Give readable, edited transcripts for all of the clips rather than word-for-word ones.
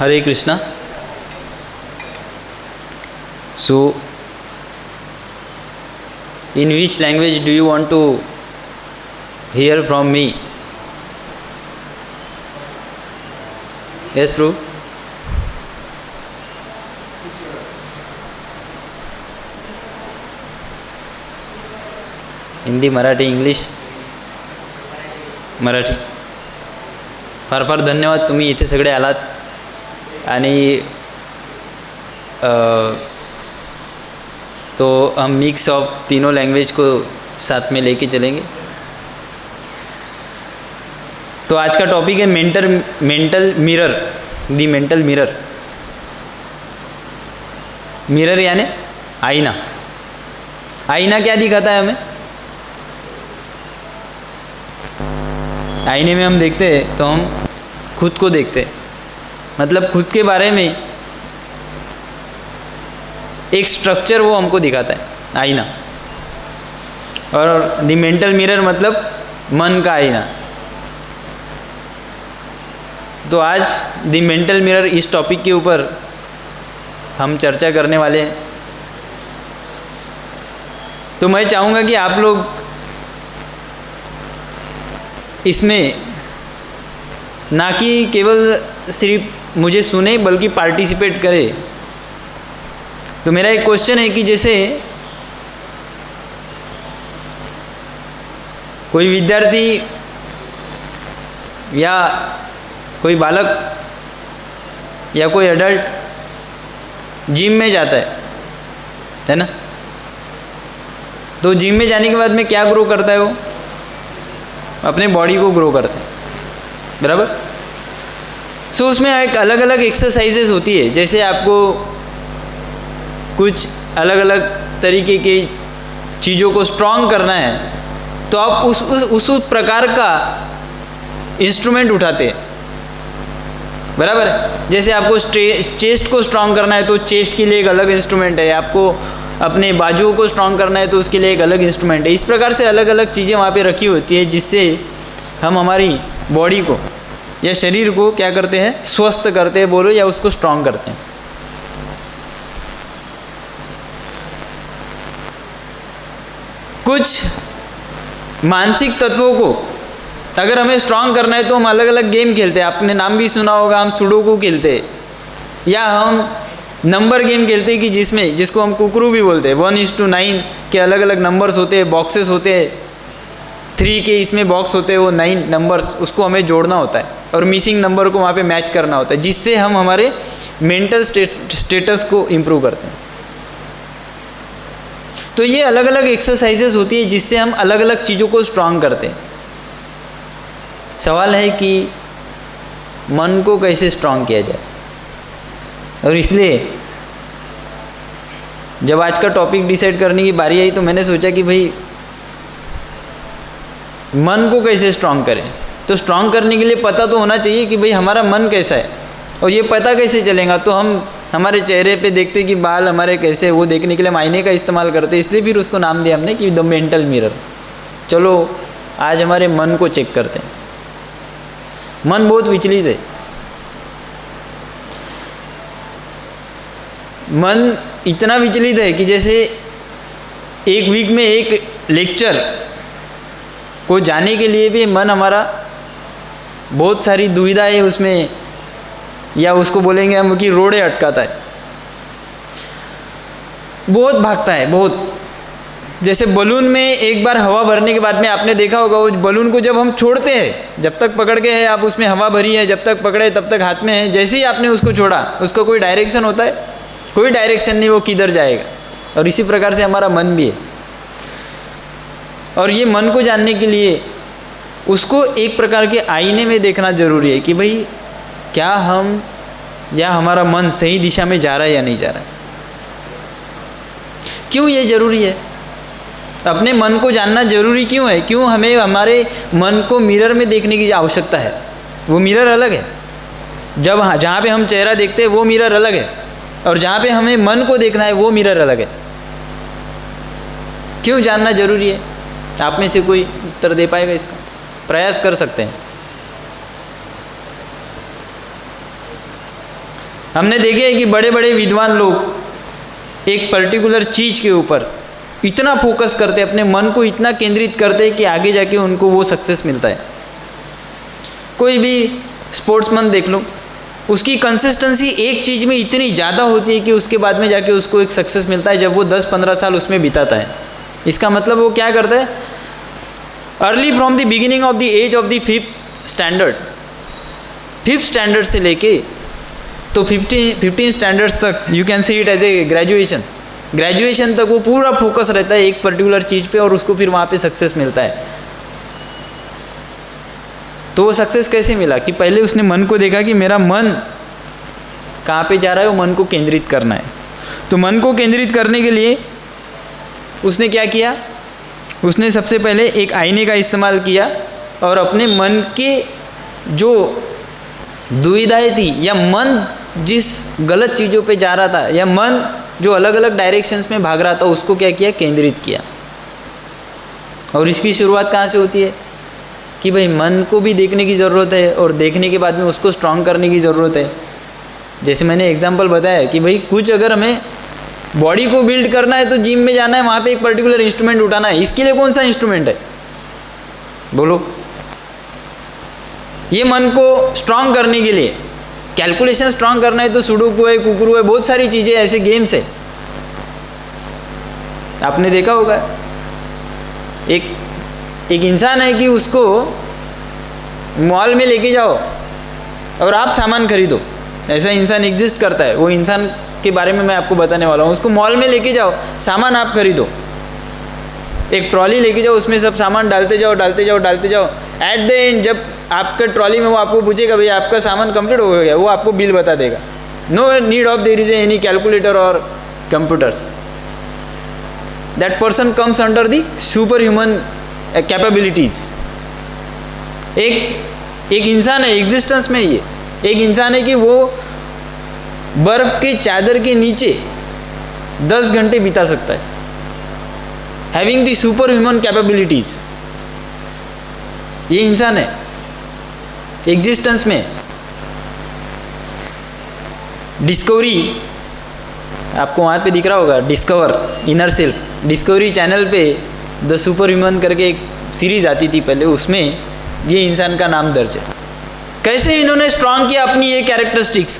Hare Krishna. So, in which language do you want to hear from me? Yes, Prabhu. Hindi, Marathi, English? Marathi. फार फार धन्यवाद, तुम्ही इथे सगळे आलात आणि तो हम मिक्स ऑफ तीनों लैंग्वेज को साथ में लेके चलेंगे. तो आज का टॉपिक है मेंटल मिरर. दी मेंटल मिरर. मिरर यानी आईना. आईना क्या दिखाता है हमें? आईने में हम देखते हैं तो हम खुद को देखते हैं, मतलब खुद के बारे में एक स्ट्रक्चर वो हमको दिखाता है आईना. और द मेंटल मिरर मतलब मन का आईना. तो आज द मेंटल मिरर इस टॉपिक के ऊपर हम चर्चा करने वाले हैं. तो मैं चाहूँगा कि आप लोग इसमें ना कि केवल सिर्फ मुझे सुने बल्कि पार्टिसिपेट करें. तो मेरा एक क्वेश्चन है कि जैसे कोई विद्यार्थी या कोई बालक या कोई एडल्ट जिम में जाता है ना. तो जिम में जाने के बाद में क्या ग्रो करता है? वो अपने बॉडी को ग्रो करता है, बराबर. सो उसमें एक अलग अलग एक्सरसाइजेस होती है. जैसे आपको कुछ अलग अलग तरीके की चीज़ों को स्ट्रॉन्ग करना है तो आप उस प्रकार का इंस्ट्रूमेंट उठाते हैं, बराबर है. जैसे आपको चेस्ट को स्ट्रॉन्ग करना है तो चेस्ट के लिए एक अलग इंस्ट्रूमेंट है. आपको अपने बाजुओं को स्ट्रॉन्ग करना है तो उसके लिए एक अलग इंस्ट्रूमेंट है. इस प्रकार से अलग अलग चीज़ें वहाँ पे रखी होती है जिससे हम हमारी बॉडी को या शरीर को क्या करते हैं? स्वस्थ करते हैं बोलो, या उसको स्ट्रॉन्ग करते हैं. कुछ मानसिक तत्वों को अगर हमें स्ट्रॉन्ग करना है तो हम अलग अलग गेम खेलते हैं. आपने नाम भी सुना होगा, हम सुडोकू खेलते हैं या हम नंबर गेम खेलते हैं कि जिसको हम कुकरू भी बोलते हैं. 1:9 के अलग अलग नंबर्स होते हैं, बॉक्सेस होते हैं. 3 के इसमें बॉक्स होते हैं, वो 9 नंबर्स, उसको हमें जोड़ना होता है और मिसिंग नंबर को वहाँ पे मैच करना होता है, जिससे हम हमारे मेंटल स्टेटस को इम्प्रूव करते हैं. तो ये अलग अलग एक्सरसाइजेस होती है जिससे हम अलग अलग चीज़ों को स्ट्रॉन्ग करते हैं. सवाल है कि मन को कैसे स्ट्रॉन्ग किया जाए. और इसलिए जब आज का टॉपिक डिसाइड करने की बारी आई तो मैंने सोचा कि भाई मन को कैसे स्ट्रॉन्ग करें. तो स्ट्रॉन्ग करने के लिए पता तो होना चाहिए कि भाई हमारा मन कैसा है. और ये पता कैसे चलेगा? तो हम हमारे चेहरे पे देखते कि बाल हमारे कैसे, वो देखने के लिए हम आईने का इस्तेमाल करते. इसलिए फिर उसको नाम दिया हमने कि द मेंटल मिरर. चलो आज हमारे मन को चेक करते हैं. मन बहुत विचलित है. मन इतना विचलित है कि जैसे एक वीक में एक लेक्चर को जाने के लिए भी मन हमारा बहुत सारी दुविधाएं उसमें, या उसको बोलेंगे हम कि रोड़े अटकाता है. बहुत भागता है, बहुत. जैसे बलून में एक बार हवा भरने के बाद में आपने देखा होगा वो बलून को जब हम छोड़ते हैं, जब तक पकड़ के है आप उसमें हवा भरी है, जब तक पकड़े तब तक हाथ में है. जैसे ही आपने उसको छोड़ा उसका कोई डायरेक्शन होता है? कोई डायरेक्शन नहीं, वो किधर जाएगा. और इसी प्रकार से हमारा मन भी है. और ये मन को जानने के लिए उसको एक प्रकार के आईने में देखना जरूरी है कि भाई क्या हम या हमारा मन सही दिशा में जा रहा है या नहीं जा रहा है. क्यों ये जरूरी है? अपने मन को जानना जरूरी क्यों है? क्यों हमें हमारे मन को मिरर में देखने की आवश्यकता है? वो मिरर अलग है. जब जहाँ पे हम चेहरा देखते हैं वो मिरर अलग है, और जहाँ पे हमें मन को देखना है वो मिरर अलग है. क्यों जानना जरूरी है? आप में से कोई उत्तर दे पाएगा इसका? प्रयास कर सकते हैं. हमने देखे है कि बड़े बड़े विद्वान लोग एक पर्टिकुलर चीज़ के ऊपर इतना फोकस करते, अपने मन को इतना केंद्रित करते कि आगे जाके उनको वो सक्सेस मिलता है। कोई भी स्पोर्ट्समैन देख लो, उसकी कंसिस्टेंसी एक चीज़ में इतनी ज़्यादा होती है कि उसके बाद में जाके उसको एक सक्सेस मिलता है जब वो 10-15 साल उसमें बिताता है। इसका मतलब वो क्या करता है, early from the beginning of the age of the 5th standard, 5th standard से लेके तो 15 स्टैंडर्ड्स तक, you can see it as a graduation तक वो पूरा फोकस रहता है एक पर्टिकुलर चीज़ पे और उसको फिर वहाँ पे सक्सेस मिलता है। तो वो सक्सेस कैसे मिला कि पहले उसने मन को देखा कि मेरा मन कहाँ पे जा रहा है, वो मन को केंद्रित करना है। तो मन को केंद्रित करने के लिए उसने क्या किया, उसने सबसे पहले एक आईने का इस्तेमाल किया और अपने मन के जो दुविधाएं थी या मन जिस गलत चीज़ों पे जा रहा था या मन जो अलग अलग डायरेक्शंस में भाग रहा था उसको क्या किया, केंद्रित किया। और इसकी शुरुआत कहाँ से होती है कि भाई मन को भी देखने की ज़रूरत है और देखने के बाद में उसको स्ट्रॉन्ग करने की ज़रूरत है। जैसे मैंने एग्जांपल बताया कि भाई कुछ अगर हमें बॉडी को बिल्ड करना है तो जिम में जाना है, वहाँ पे एक पर्टिकुलर इंस्ट्रूमेंट उठाना है, इसके लिए कौन सा इंस्ट्रूमेंट है बोलो? ये मन को स्ट्रॉन्ग करने के लिए, कैलकुलेशन स्ट्रॉन्ग करना है तो सुडोकू है, कुकरू है, बहुत सारी चीज़ें ऐसे गेम्स है। आपने देखा होगा एक इंसान है कि उसको मॉल में लेके जाओ और आप सामान खरीदो, ऐसा इंसान एग्जिस्ट करता है। वो इंसान के बारे में मैं आपको बताने वाला हूँ। उसको मॉल में लेके जाओ, सामान आप खरीदो, एक ट्रॉली लेके जाओ, उसमें सब सामान डालते जाओ। एट द एंड जब आपके ट्रॉली में वो आपको पूछेगा भैया आपका सामान कंप्लीट हो गया, वो आपको बिल बता देगा। No need of there is any calculator और computers. That person comes under the super human capabilities. एक इंसान है एग्जिस्टेंस में, ये एक इंसान है कि वो बर्फ के चादर के नीचे 10 घंटे बिता सकता है, having the super human capabilities. ये इंसान है एग्जिस्टेंस में। डिस्कवरी, आपको वहाँ पे दिख रहा होगा, discover inner self, discovery channel पे द सुपर ह्यूमन करके एक सीरीज आती थी पहले, उसमें ये इंसान का नाम दर्ज है। कैसे इन्होंने स्ट्रॉन्ग किया अपनी ये कैरेक्टरिस्टिक्स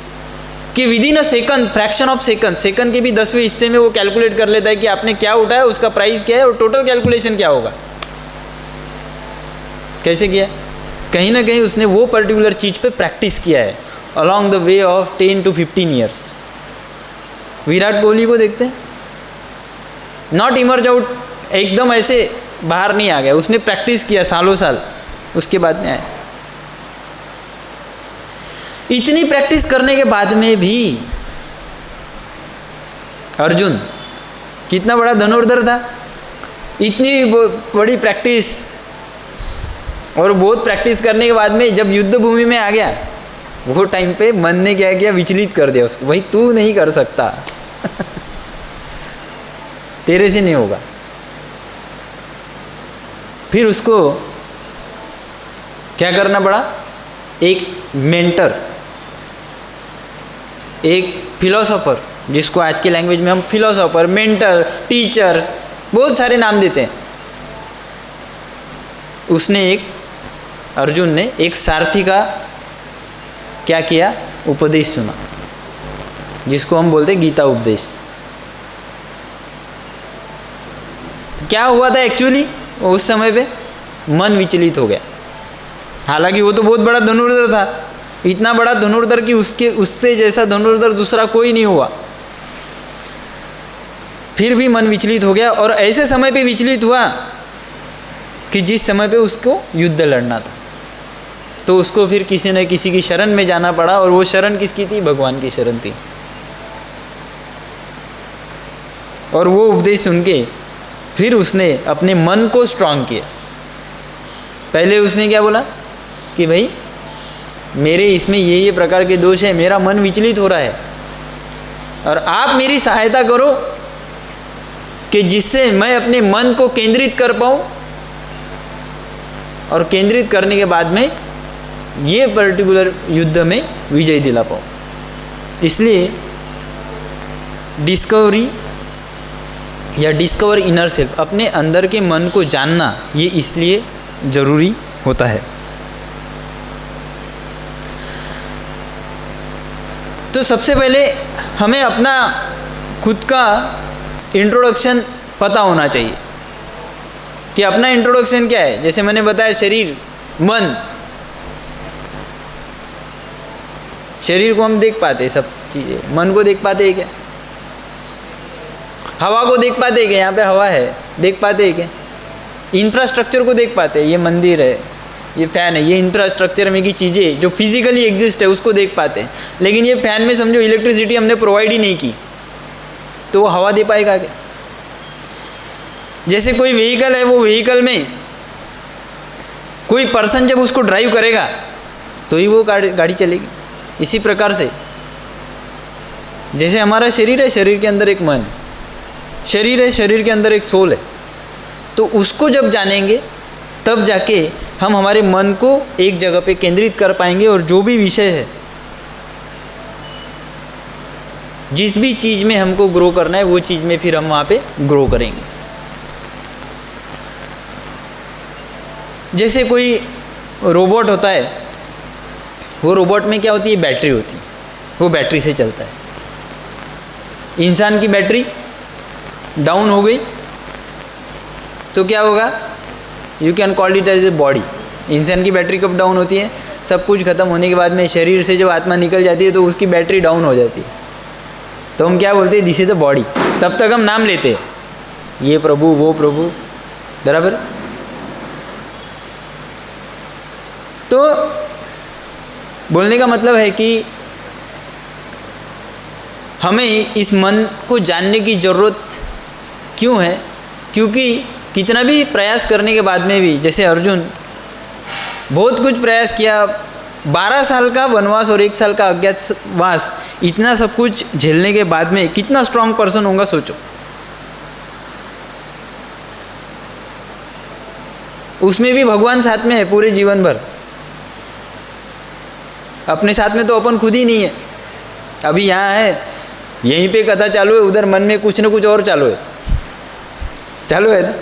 कि with in a second, fraction of second के भी 10वें हिस्से में वो कैलकुलेट कर लेता है कि आपने क्या उठाया, उसका प्राइस क्या है और टोटल कैलकुलेशन क्या होगा। कैसे किया? कहीं ना कहीं उसने वो पर्टिकुलर चीज़ पे प्रैक्टिस किया है along the way of 10 to 15 years. Virat Kohli को देखते हैं, नॉट इमर्ज आउट, एकदम ऐसे बाहर नहीं आ गया, उसने प्रैक्टिस किया सालों साल, उसके बाद में आया। इतनी प्रैक्टिस करने के बाद में भी अर्जुन कितना बड़ा धनुर्धर था, इतनी बड़ी प्रैक्टिस और बहुत प्रैक्टिस करने के बाद में जब युद्ध भूमि में आ गया, वो टाइम पे मन ने क्या किया, विचलित कर दिया उसको, भाई तू नहीं कर सकता तेरे से नहीं होगा। फिर उसको क्या करना पड़ा, एक मेंटर, एक फिलोसोफर, जिसको आज की लैंग्वेज में हम फिलोसोफर, मेंटर, टीचर, बहुत सारे नाम देते हैं। उसने अर्जुन ने एक सारथी का क्या किया, उपदेश सुना, जिसको हम बोलते हैं गीता उपदेश। तो क्या हुआ था एक्चुअली, उस समय पे मन विचलित हो गया। हालांकि वो तो बहुत बड़ा धनुर्धर था, इतना बड़ा धनुर्धर कि उससे जैसा धनुर्धर दूसरा कोई नहीं हुआ, फिर भी मन विचलित हो गया। और ऐसे समय पे विचलित हुआ कि जिस समय पे उसको युद्ध लड़ना था, तो उसको फिर किसी न किसी की शरण में जाना पड़ा, और वो शरण किसकी थी, भगवान की शरण थी। और वो उपदेश सुन के फिर उसने अपने मन को स्ट्रांग किया। पहले उसने क्या बोला कि भाई मेरे इसमें ये प्रकार के दोष है, मेरा मन विचलित हो रहा है, और आप मेरी सहायता करो कि जिससे मैं अपने मन को केंद्रित कर पाऊँ, और केंद्रित करने के बाद में ये पर्टिकुलर युद्ध में विजय दिला पाऊँ। इसलिए डिस्कवरी या डिस्कवर इनर सेल्फ, अपने अंदर के मन को जानना, ये इसलिए ज़रूरी होता है। तो सबसे पहले हमें अपना खुद का इंट्रोडक्शन पता होना चाहिए कि अपना इंट्रोडक्शन क्या है। जैसे मैंने बताया, शरीर, मन, शरीर को हम देख पाते हैं, सब चीज़ें। मन को देख पाते हैं क्या? हवा को देख पाते हैं क्या? यहाँ पे हवा है, देख पाते हैं क्या? इंफ्रास्ट्रक्चर को देख पाते हैं, ये मंदिर है, ये फ़ैन है, ये इंफ्रास्ट्रक्चर में की चीज़ें जो फिजिकली एग्जिस्ट है उसको देख पाते हैं। लेकिन ये फ़ैन में समझो इलेक्ट्रिसिटी हमने प्रोवाइड ही नहीं की, तो वो हवा दे पाएगा क्या? जैसे कोई व्हीकल है, वो व्हीकल में कोई पर्सन जब उसको ड्राइव करेगा तो ही वो गाड़ी चलेगी। इसी प्रकार से जैसे हमारा शरीर है, शरीर के अंदर एक मन है, शरीर है, शरीर के अंदर एक सोल है, तो उसको जब जानेंगे तब जाके हम हमारे मन को एक जगह पे केंद्रित कर पाएंगे और जो भी विषय है, जिस भी चीज़ में हमको ग्रो करना है वो चीज़ में फिर हम वहाँ पे ग्रो करेंगे। जैसे कोई रोबोट होता है, वो रोबोट में क्या होती है? बैटरी होती है, वो बैटरी से चलता है। इंसान की बैटरी डाउन हो गई तो क्या होगा? You can call it as a body. इंसान की बैटरी कब डाउन होती है? सब कुछ खत्म होने के बाद में शरीर से जब आत्मा निकल जाती है तो उसकी बैटरी डाउन हो जाती है, तो हम क्या बोलते हैं? This is the body. तब तक हम नाम लेते हैं, ये प्रभु, वो प्रभु, बराबर। तो बोलने का मतलब है कि हमें इस मन को जानने की ज़रूरत क्यों है? क्योंकि कितना भी प्रयास करने के बाद में भी, जैसे अर्जुन बहुत कुछ प्रयास किया, 12 साल का वनवास और 1 साल का अज्ञातवास, इतना सब कुछ झेलने के बाद में कितना स्ट्रांग पर्सन होगा सोचो। उसमें भी भगवान साथ में है पूरे जीवन भर। अपने साथ में तो अपन खुद ही नहीं है। अभी यहाँ है, यहीं पे कथा चालू है, उधर मन में कुछ न कुछ और चालू है ना,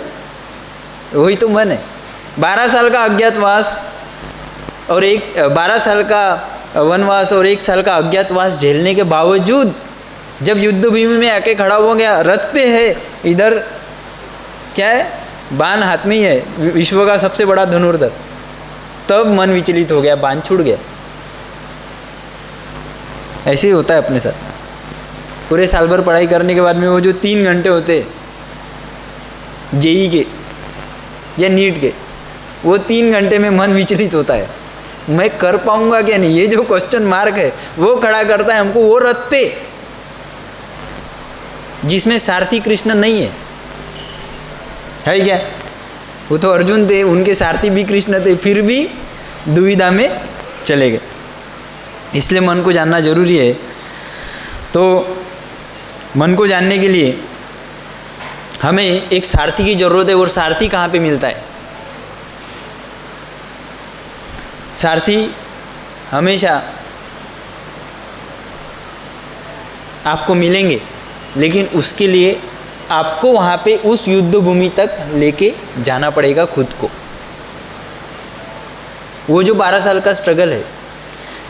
वही तो मन है। 12 साल का अज्ञातवास और 12 साल का वनवास और 1 साल का अज्ञातवास झेलने के बावजूद जब युद्ध भूमि में आके खड़ा हो गया, रथ पे है, इधर क्या है? बाण हाथ में ही है, विश्व का सबसे बड़ा धनुर्धर, तब मन विचलित हो गया, बाण छूट गया। ऐसे ही होता है अपने साथ। पूरे साल भर पढ़ाई करने के बाद में वो जो 3 घंटे होते जेई के या नीट के, वो 3 घंटे में मन विचलित होता है, मैं कर पाऊंगा क्या नहीं। ये जो क्वेश्चन मार्क है वो खड़ा करता है हमको वो रथ पे जिसमें सारथी कृष्ण नहीं है क्या? वो तो अर्जुन थे, उनके सारथी भी कृष्ण थे, फिर भी दुविधा में चले गए। इसलिए मन को जानना जरूरी है। तो मन को जानने के लिए हमें एक सारथी की ज़रूरत है। और सारथी कहाँ पे मिलता है? सारथी हमेशा आपको मिलेंगे, लेकिन उसके लिए आपको वहाँ पे उस युद्ध भूमि तक लेके जाना पड़ेगा खुद को। वो जो 12 साल का स्ट्रगल है,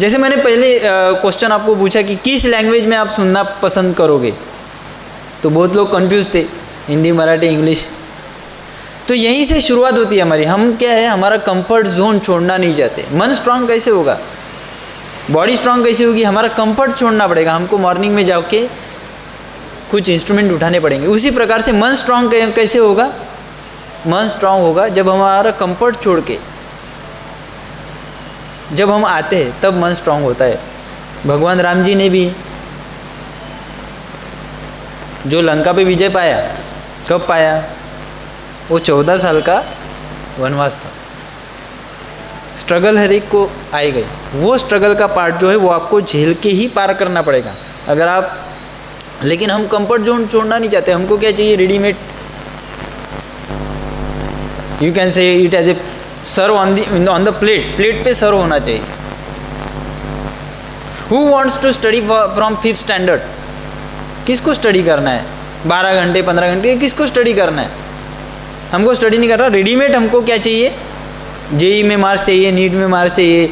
जैसे मैंने पहले क्वेश्चन आपको पूछा कि किस लैंग्वेज में आप सुनना पसंद करोगे, तो बहुत लोग कंफ्यूज थे, हिंदी, मराठी, इंग्लिश। तो यहीं से शुरुआत होती है हमारी। हम क्या है, हमारा कंफर्ट जोन छोड़ना नहीं चाहते। मन स्ट्रांग कैसे होगा, बॉडी स्ट्रांग कैसे होगी? हमारा कंफर्ट छोड़ना पड़ेगा। हमको मॉर्निंग में जाके कुछ इंस्ट्रूमेंट उठाने पड़ेंगे। उसी प्रकार से मन स्ट्रांग कैसे होगा? मन स्ट्रांग होगा जब हमारा कंफर्ट छोड़ के जब हम आते हैं, तब मन स्ट्रांग होता है। भगवान राम जी ने भी जो लंका पे विजय पाया, कब पाया? वो 14 साल का वनवास था। स्ट्रगल हर एक को आएगा। वो स्ट्रगल का पार्ट जो है वो आपको झेल के ही पार करना पड़ेगा। अगर आप, लेकिन हम कंफर्ट जोन छोड़ना नहीं चाहते। हमको क्या चाहिए? Readymade, you can say it as a serve on the plate. Plate पे सर्व होना चाहिए। Who wants to study from 5th standard? किसको स्टडी करना है? 12 घंटे 15 घंटे किसको स्टडी करना है? हमको स्टडी नहीं करना। रेडीमेड हमको क्या चाहिए? जेई में मार्क्स चाहिए, नीट में मार्क्स चाहिए।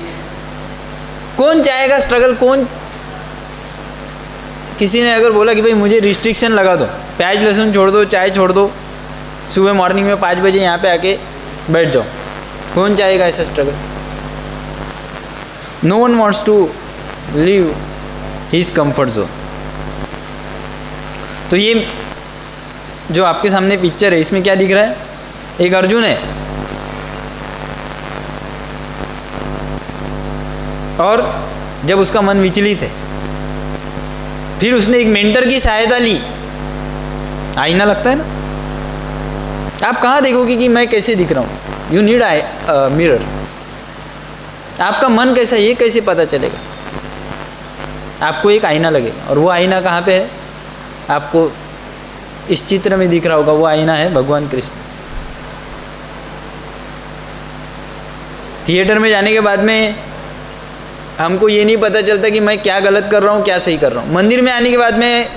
कौन चाहेगा स्ट्रगल? कौन? किसी ने अगर बोला कि भाई मुझे रिस्ट्रिक्शन लगा दो, प्याज लहसुन छोड़ दो, चाय छोड़ दो, सुबह मॉर्निंग में 5 बजे यहाँ पे आके बैठ जाओ, कौन चाहेगा ऐसा struggle? No one wants to leave his comfort zone. तो ये जो आपके सामने पिक्चर है, इसमें क्या दिख रहा है? एक अर्जुन है और जब उसका मन विचलित है, फिर उसने एक मेंटर की सहायता ली। आईना लगता है ना, आप कहाँ देखोगे कि मैं कैसे दिख रहा हूँ? You need mirror. आपका मन कैसा है ये कैसे पता चलेगा? आपको एक आईना लगेगा, और वो आईना कहाँ पे है? आपको इस चित्र में दिख रहा होगा, वो आईना है भगवान कृष्ण। थिएटर में जाने के बाद में हमको ये नहीं पता चलता कि मैं क्या गलत कर रहा हूँ, क्या सही कर रहा हूँ। मंदिर में आने के बाद में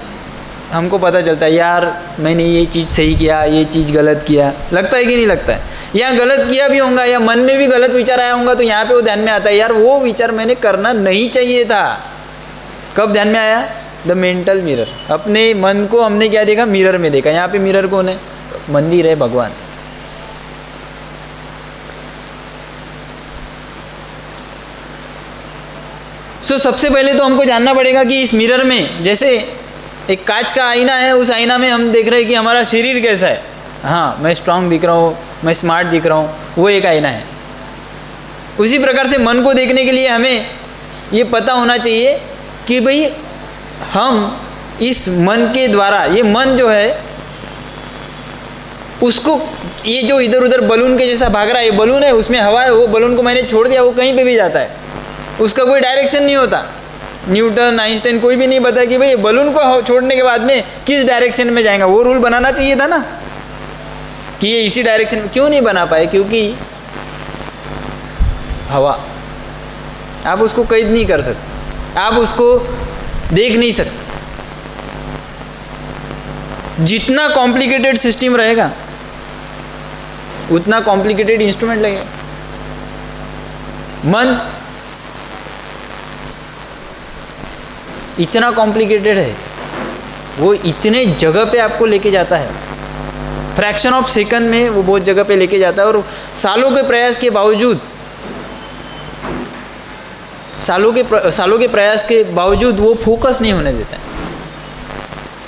हमको पता चलता है, यार मैंने ये चीज़ सही किया, ये चीज़ गलत किया। लगता है कि नहीं लगता है? या गलत किया भी होगा, या मन में भी गलत विचार आया होगा, तो यहाँ पे वो ध्यान में आता है, यार वो विचार मैंने करना नहीं चाहिए था। कब ध्यान में आया? The mental mirror. अपने मन को हमने क्या देखा? मिरर में देखा। यहाँ पे मिरर कौन है? मंदिर है, भगवान। सबसे पहले तो हमको जानना पड़ेगा कि इस मिरर में, जैसे एक कांच का आईना है, उस आईना में हम देख रहे हैं कि हमारा शरीर कैसा है। हाँ, मैं स्ट्रांग दिख रहा हूँ, मैं स्मार्ट दिख रहा हूँ, वो एक आईना है। उसी प्रकार से मन को देखने के लिए हमें ये पता होना चाहिए कि भाई हम इस मन के द्वारा, ये मन जो है उसको, ये जो इधर उधर बलून के जैसा भाग रहा है, ये बलून है, उसमें हवा है, वो बलून को मैंने छोड़ दिया, वो कहीं पे भी जाता है, उसका कोई डायरेक्शन नहीं होता। न्यूटन, आइंस्टाइन कोई भी नहीं बताया कि भाई ये बलून को छोड़ने के बाद में किस डायरेक्शन में जाएगा। वो रूल बनाना चाहिए था ना कि ये इसी डायरेक्शन में। क्यों नहीं बना पाए? क्योंकि हवा, आप उसको कैद नहीं कर सकते, आप उसको देख नहीं सकते। जितना कॉम्प्लिकेटेड सिस्टम रहेगा उतना कॉम्प्लिकेटेड इंस्ट्रूमेंट लगेगा। मन इतना कॉम्प्लिकेटेड है, वो इतने जगह पे आपको लेके जाता है, फ्रैक्शन ऑफ सेकंड में वो बहुत जगह पे लेके जाता है। और सालों के प्रयास के बावजूद, सालों के प्रयास के बावजूद वो फोकस नहीं होने देता है।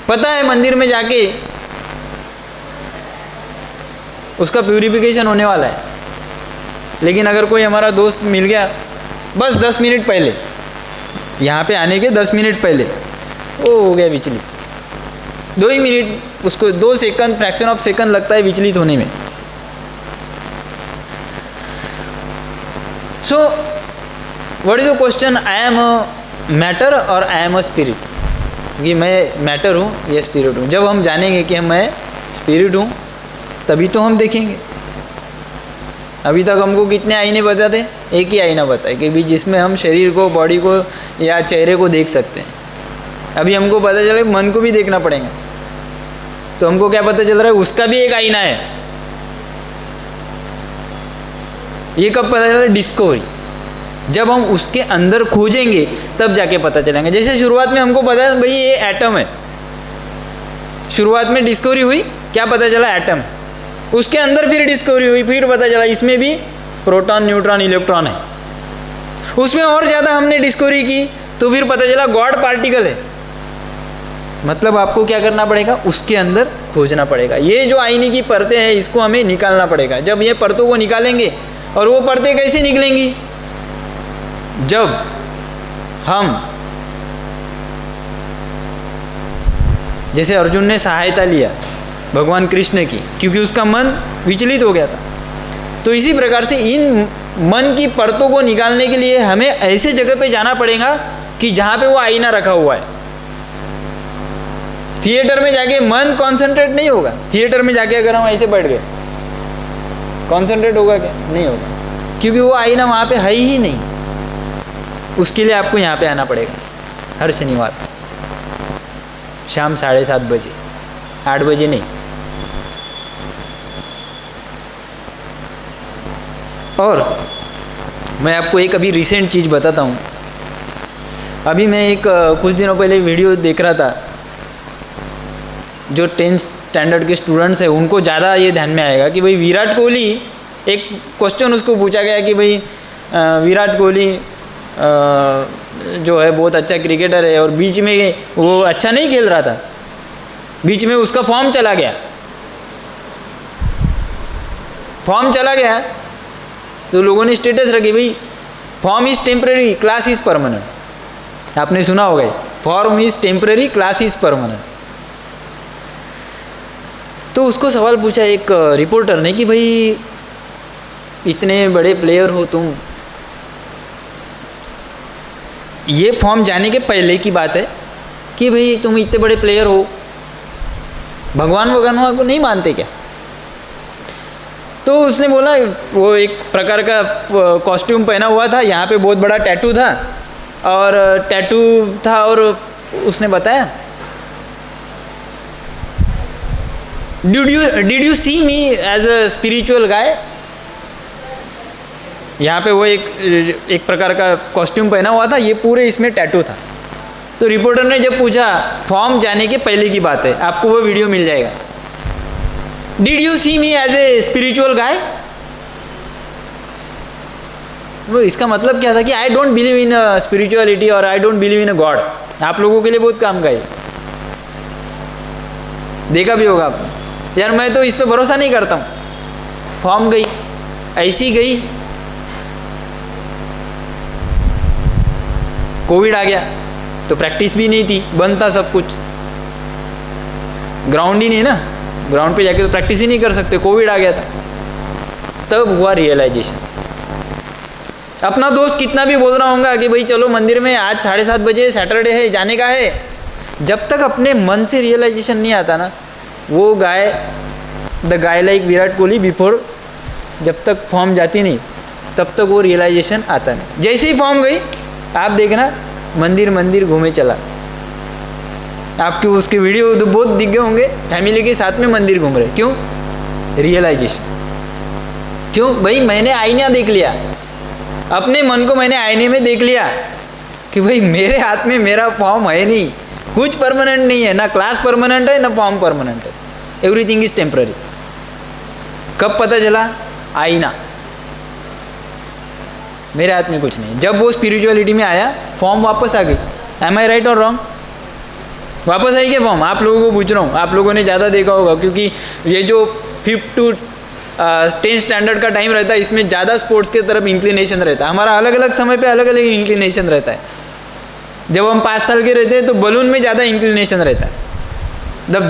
पता है मंदिर में जाके उसका प्यूरिफिकेशन होने वाला है, लेकिन अगर कोई हमारा दोस्त मिल गया बस 10 मिनट पहले, यहाँ पे आने के 10 मिनट पहले, वो हो गया विचलित। 2 ही मिनट, उसको 2 सेकंड, फ्रैक्शन ऑफ सेकंड लगता है विचलित होने में। So what is the question? I am a matter और आई एम अ स्पिरिट? कि मैं मैटर हूँ या स्पिरिट हूँ? जब हम जानेंगे कि मैं स्पिरिट हूँ तभी तो हम देखेंगे। अभी तक हमको कितने आईने बताते? एक ही आईना बताए कि भी जिसमें हम शरीर को, बॉडी को या चेहरे को देख सकते हैं। अभी हमको पता चला मन को भी देखना पड़ेगा, तो हमको क्या पता चल रहा है? उसका भी एक आईना है। ये कब पता चला? डिस्कवरी। जब हम उसके अंदर खोजेंगे तब जाके पता चलेंगे। जैसे शुरुआत में हमको पता है भाई ये एटम है, शुरुआत में डिस्कवरी हुई, क्या पता चला? एटम है। उसके अंदर फिर डिस्कवरी हुई, फिर पता चला इसमें भी प्रोटॉन, न्यूट्रॉन, इलेक्ट्रॉन है। उसमें और ज़्यादा हमने डिस्कवरी की तो फिर पता चला गॉड पार्टिकल है। मतलब आपको क्या करना पड़ेगा? उसके अंदर खोजना पड़ेगा। ये जो आईने की परतें हैं इसको हमें निकालना पड़ेगा। जब ये परतों को निकालेंगे, और वो परतें कैसे निकलेंगी? जब हम, जैसे अर्जुन ने सहायता लिया भगवान कृष्ण की, क्योंकि उसका मन विचलित हो गया था, तो इसी प्रकार से इन मन की परतों को निकालने के लिए हमें ऐसे जगह पे जाना पड़ेगा कि जहाँ पे वो आईना रखा हुआ है। थिएटर में जाके मन कंसंट्रेट नहीं होगा। थिएटर में जाके अगर हम ऐसे बैठ गए, कंसंट्रेट होगा क्या? नहीं होगा, क्योंकि वो आईना वहाँ पे है ही नहीं। उसके लिए आपको यहाँ पे आना पड़ेगा। हर शनिवार शाम 7:30 बजे, 8 बजे नहीं। और मैं आपको एक अभी रिसेंट चीज़ बताता हूँ। अभी मैं एक कुछ दिनों पहले वीडियो देख रहा था। जो 10th स्टैंडर्ड के स्टूडेंट्स हैं उनको ज़्यादा ये ध्यान में आएगा कि भाई विराट कोहली, एक क्वेश्चन उसको पूछा गया कि भाई विराट कोहली जो है बहुत अच्छा क्रिकेटर है और बीच में वो अच्छा नहीं खेल रहा था, बीच में उसका फॉर्म चला गया, तो लोगों ने स्टेटस रखी भाई form is temporary, class is permanent. आपने सुना होगा, form is temporary, class is permanent. तो उसको सवाल पूछा एक रिपोर्टर ने कि भाई इतने बड़े प्लेयर हो तुम, ये फॉर्म जाने के पहले की बात है कि भाई तुम इतने बड़े प्लेयर हो, भगवान को नहीं मानते क्या? तो उसने बोला, वो एक प्रकार का कॉस्ट्यूम पहना हुआ था, यहाँ पे बहुत बड़ा टैटू था और उसने बताया, did you see me as a spiritual guy. यहाँ पे वो एक प्रकार का कॉस्ट्यूम पहना हुआ था, ये पूरे इसमें टैटू था। तो रिपोर्टर ने जब पूछा, फॉर्म जाने के पहले की बात है, आपको वो वीडियो मिल जाएगा, did you see me as a spiritual guy. वो इसका मतलब क्या था कि I don't believe in spirituality और I don't believe in a god. आप लोगों के लिए बहुत काम का है, देखा भी होगा आपने। यार मैं तो इस पे भरोसा नहीं करता हूँ। फॉर्म गई, ऐसी गई, कोविड आ गया तो प्रैक्टिस भी नहीं थी, बंद था सब कुछ, ग्राउंड ही नहीं ना, ग्राउंड पे जाके तो प्रैक्टिस ही नहीं कर सकते, कोविड आ गया था। तब हुआ रियलाइजेशन। अपना दोस्त कितना भी बोल रहा होगा कि भाई चलो मंदिर में आज 7:30 बजे सैटरडे है, जाने का है, जब तक अपने मन से रियलाइजेशन नहीं आता ना, वो guy, the guy like Virat Kohli before, जब तक फॉर्म जाती नहीं तब तक वो रियलाइजेशन आता नहीं। जैसे ही फॉर्म गई, आप देखना मंदिर घूमे चला। आपके उसके वीडियो तो बहुत दिख गए होंगे, फैमिली के साथ में मंदिर घूम रहे। क्यों? रियलाइजेशन। क्यों भाई? मैंने आईना देख लिया, अपने मन को मैंने आईने में देख लिया कि भाई मेरे हाथ में मेरा फॉर्म है नहीं, कुछ परमानेंट नहीं है, ना क्लास परमानेंट है ना फॉर्म परमानेंट है, एवरीथिंग इज टेम्पररी। कब पता चला? आईना, मेरे हाथ में कुछ नहीं। जब वो स्पिरिचुअलिटी में आया, फॉर्म वापस आ गई। एम आई राइट और रॉन्ग? वापस आई क्या फॉर्म? आप लोगों को पूछ रहा हूँ, आप लोगों ने ज़्यादा देखा होगा, क्योंकि ये जो 5th to 10th स्टैंडर्ड का टाइम रहता है, इसमें ज़्यादा स्पोर्ट्स की तरफ इंक्लिनेशन रहता है। हमारा अलग अलग समय पे अलग अलग इंक्लिनेशन रहता है। जब हम 5 साल के रहते हैं तो बलून में ज़्यादा इंक्लिनेशन रहता है।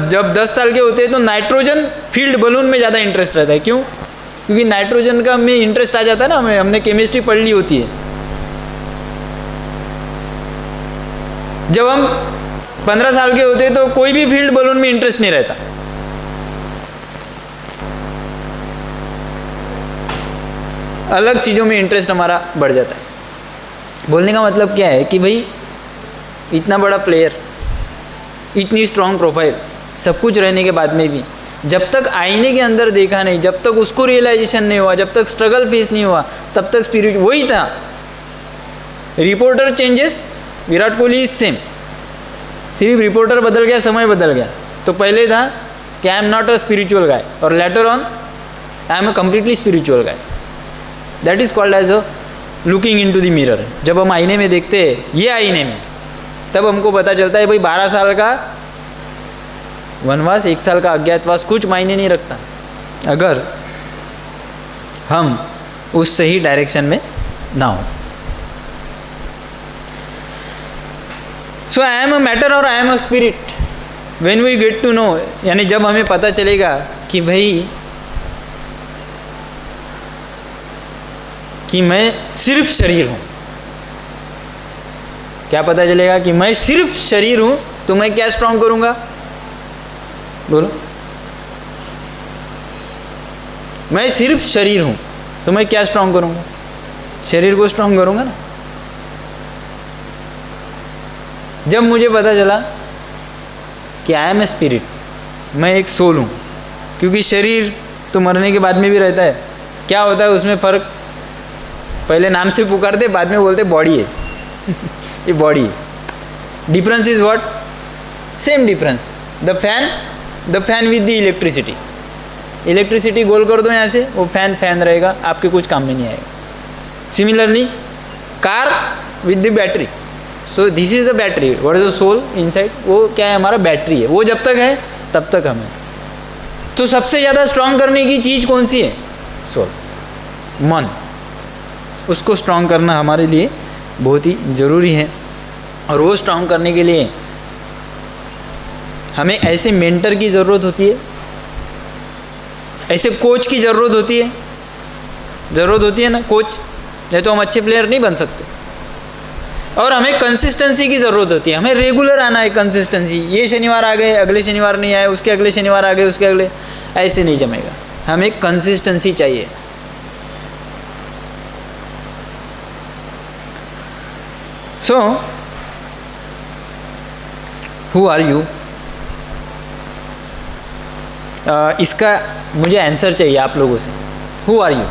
जब 10 साल के होते हैं तो नाइट्रोजन फील्ड बलून में ज़्यादा इंटरेस्ट रहता है। क्यों? क्योंकि नाइट्रोजन का में इंटरेस्ट आ जाता है ना, हमने केमिस्ट्री पढ़ ली होती है। जब हम 15 साल के होते हैं तो कोई भी फील्ड बलून में इंटरेस्ट नहीं रहता। अलग चीज़ों में इंटरेस्ट हमारा बढ़ जाता है। बोलने का मतलब क्या है कि भाई इतना बड़ा प्लेयर, इतनी स्ट्रांग प्रोफाइल, सब कुछ रहने के बाद में भी जब तक आईने के अंदर देखा नहीं, जब तक उसको रियलाइजेशन नहीं हुआ, जब तक स्ट्रगल फेस नहीं हुआ, तब तक स्पिरिट वही था। Reporter changes, Virat Kohli is same, सिर्फ रिपोर्टर बदल गया, समय बदल गया। तो पहले था कि I am not a spiritual guy, और later on I am a completely spiritual guy. That is called as a looking in to the mirror. जब हम आईने में देखते हैं, ये आईने में, तब हमको पता चलता है भाई 12 साल का वनवास, 1 साल का अज्ञातवास कुछ मायने नहीं रखता अगर हम उस सही डायरेक्शन में ना हो। सो आई एम अ मैटर और I am a spirit when we get to know, यानी जब हमें पता चलेगा कि भाई कि मैं सिर्फ शरीर हूँ। क्या पता चलेगा कि मैं सिर्फ शरीर हूँ, तो मैं क्या स्ट्रांग करूँगा? बोलो। मैं सिर्फ शरीर हूँ तो मैं क्या स्ट्रांग करूँगा? शरीर को स्ट्रांग करूँगा ना। जब मुझे पता चला कि आई एम ए स्पिरिट, मैं एक सोल हूँ, क्योंकि शरीर तो मरने के बाद में भी रहता है, क्या होता है उसमें फ़र्क, पहले नाम से पुकारते, बाद में बोलते बॉडी है ये बॉडी है. Difference is what? Same difference. The fan with the electricity. Electricity गोल कर दो यहाँ से, वो फैन रहेगा, आपके कुछ काम में नहीं आएगा. Similarly car with the battery. So this is a battery. What is the soul inside? वो क्या है? हमारा बैटरी है. वो जब तक है तब तक हमें. तो सबसे ज़्यादा स्ट्रांग करने की चीज़ कौन सी है? सोल, मन. उसको स्ट्रांग करना हमारे लिए बहुत ही ज़रूरी है. और वो स्ट्रांग करने के लिए हमें ऐसे मेंटर की ज़रूरत होती है, ऐसे कोच की ज़रूरत होती है. ज़रूरत होती है ना कोच, नहीं तो हम अच्छे प्लेयर नहीं बन सकते. और हमें कंसिस्टेंसी की ज़रूरत होती है. हमें रेगुलर आना है. कंसिस्टेंसी, ये शनिवार आ गए, अगले शनिवार नहीं आए, उसके अगले शनिवार आ गए, उसके अगले, ऐसे नहीं जमेगा. हमें कंसिस्टेंसी चाहिए. So who are you? इसका मुझे आंसर चाहिए आप लोगों से. Who are you?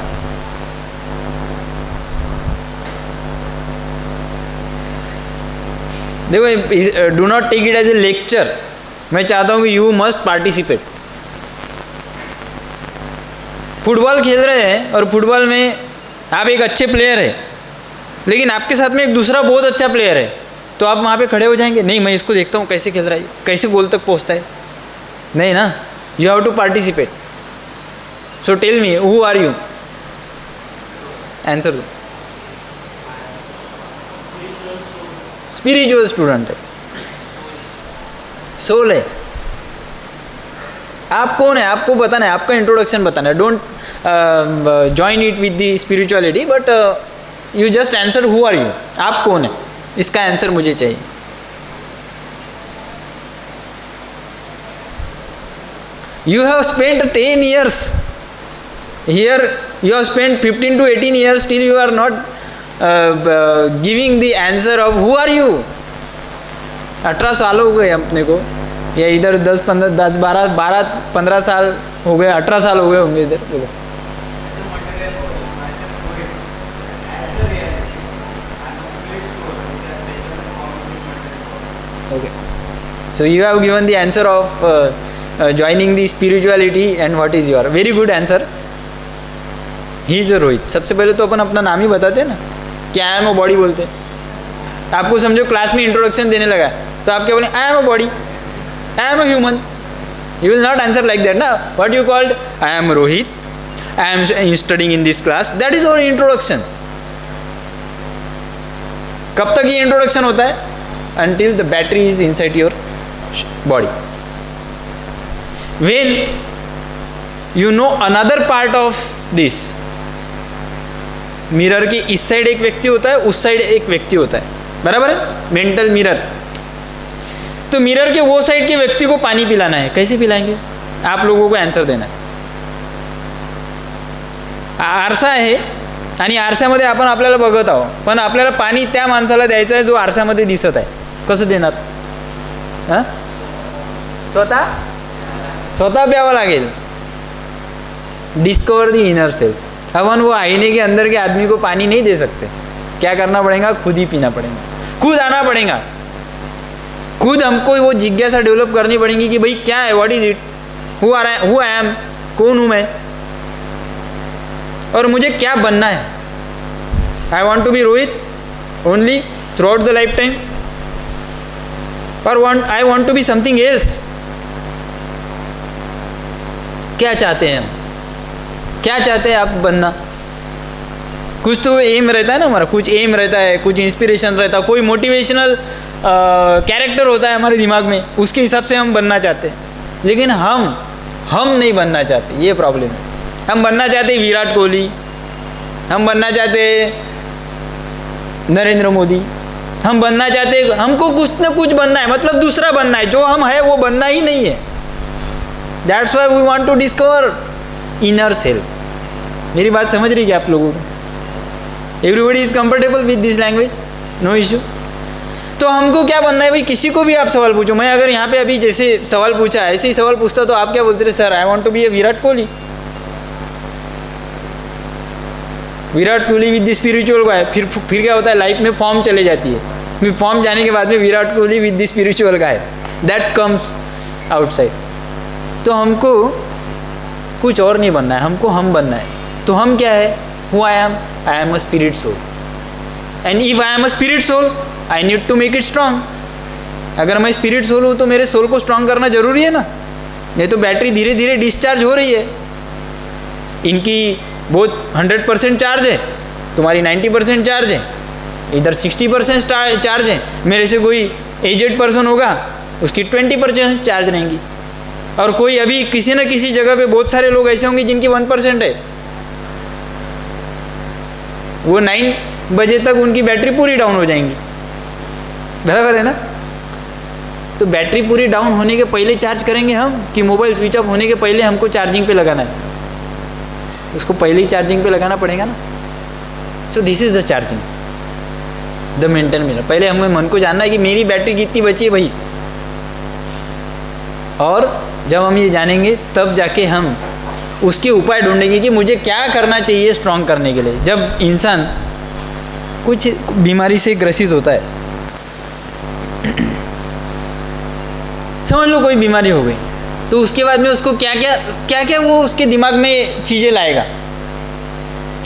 देखो, do not take it as a lecture. मैं चाहता हूँ कि यू मस्ट पार्टिसिपेट. फुटबॉल खेल रहे हैं और फुटबॉल में आप एक अच्छे प्लेयर है, लेकिन आपके साथ में एक दूसरा बहुत अच्छा प्लेयर है, तो आप वहाँ पे खड़े हो जाएंगे? नहीं, मैं इसको देखता हूँ कैसे खेल रहा है, कैसे गोल तक पहुँचता है. नहीं ना. You have to participate. So tell me, who are you? Answer दो. स्पिरिचुअल स्टूडेंट है, सोल है. आप कौन है? आपको बताना है, आपका इंट्रोडक्शन बताना है. Don't join it with the spirituality, but you just answer who are you. आप कौन है, इसका आंसर मुझे चाहिए. You have spent 10 years here. You have spent 15 to 18 years. Still you are not giving the answer of who are you. 18 साल हो गए अपने को, या इधर 12-15 साल हो गए, 18 साल हो गए होंगे इधर. देखो, okay. So you have given the answer of joining the spirituality, and what is your very good answer. He is a Rohit. सबसे पहले तो अपन अपना नाम ही बताते हैं ना, क्या आई एम अ बॉडी बोलते हैं. आपको समझो क्लास में इंट्रोडक्शन देने लगा तो आप क्या बोलें? I am a body, I am a human. You will not answer like that ना. What you called? I am Rohit, I am studying in this class. That is our introduction. कब तक ये इंट्रोडक्शन होता है? until the battery is inside your body. When you know another part of this, mirror के इस side एक व्यक्ति होता है, उस साइड एक व्यक्ति होता है, बराबर है? Mental mirror. तो मिरर के वो साइड के व्यक्ति को पाणी पिलाना है. कैसे पिलाएंगे? आप लोगों को आंसर देना है. आरसा आहे आणि आरशामध्ये आपण आपल्याला बघत आहोत, पण आपल्याला पाणी त्या माणसाला द्यायचं आहे जो आरशामध्ये दिसत आहे. कसं देणार? हां, स्वतः प्यावं लागेल. Discover the inner self. अपन वो आईने के अंदर के आदमी को पानी नहीं दे सकते. क्या करना पड़ेगा? खुद ही पीना पड़ेगा, खुद आना पड़ेगा. खुद हमको वो जिज्ञासा डेवलप करनी पड़ेगी कि भाई क्या है, what is it, who I am, कौन हूँ मैं, और मुझे क्या बनना है. I want to be Rohit only throughout the life time, और I want to be something else. क्या चाहते हैं हम? क्या चाहते हैं आप बनना? कुछ तो एम रहता है ना हमारा, कुछ एम रहता है, कुछ इंस्पिरेशन रहता है, कोई मोटिवेशनल कैरेक्टर होता है हमारे दिमाग में, उसके हिसाब से हम बनना चाहते हैं. लेकिन हम नहीं बनना चाहते. ये प्रॉब्लम है. हम बनना चाहते विराट कोहली, हम बनना चाहते नरेंद्र मोदी, हम बनना चाहते, हमको कुछ न कुछ बनना है, मतलब दूसरा बनना है. जो हम है वो बनना ही नहीं है. That's why we want to discover inner self. मेरी बात समझ रही है आप लोगों को? Everybody is comfortable with this language? No issue. तो तो हमको क्या बनना है भाई? किसी को भी आप सवाल पूछो, मैं अगर यहाँ पे अभी जैसे सवाल पूछा, ऐसे ही सवाल पूछता तो आप क्या बोलते थे? Sir I want to be a Virat Kohli. Virat Kohli with the spiritual guy. फिर क्या होता है? लाइफ में फॉर्म चले जाती है, फिर फॉर्म जाने के बाद में Virat Kohli with the spiritual guy, that comes outside. तो हमको कुछ और नहीं बनना है, हमको हम बनना है। तो हम क्या है? Who I am a spirit soul, and if I am a spirit soul I need to make it strong. अगर मैं स्पिरिट सोल हूँ तो मेरे सोल को स्ट्रांग करना जरूरी है ना, नहीं तो बैटरी धीरे धीरे डिस्चार्ज हो रही है। इनकी बहुत 100% चार्ज है, तुम्हारी 90% चार्ज है, इधर 60% चार्ज है। मेरे से कोई एजेड पर्सन होगा, उसकी 20% चार्ज रहेंगी, और कोई अभी किसी न किसी जगह पे बहुत सारे लोग ऐसे होंगे जिनकी 1% है। वो 9 बजे तक उनकी बैटरी पूरी डाउन हो जाएंगी, बराबर है ना? तो बैटरी पूरी डाउन होने के पहले चार्ज करेंगे हम, कि मोबाइल स्विच ऑफ होने के पहले हमको चार्जिंग पे लगाना है? उसको पहले ही चार्जिंग पे लगाना पड़ेगा ना। सो this is the charging, the mental mirror. पहले हमें मन को जानना है कि मेरी बैटरी कितनी बची है भाई, और जब हम ये जानेंगे तब जाके हम उसके उपाय ढूंढेंगे कि मुझे क्या करना चाहिए स्ट्रांग करने के लिए। जब इंसान कुछ बीमारी से ग्रसित होता है, समझ लो कोई बीमारी हो गई, तो उसके बाद में उसको क्या क्या वो उसके दिमाग में चीज़ें लाएगा।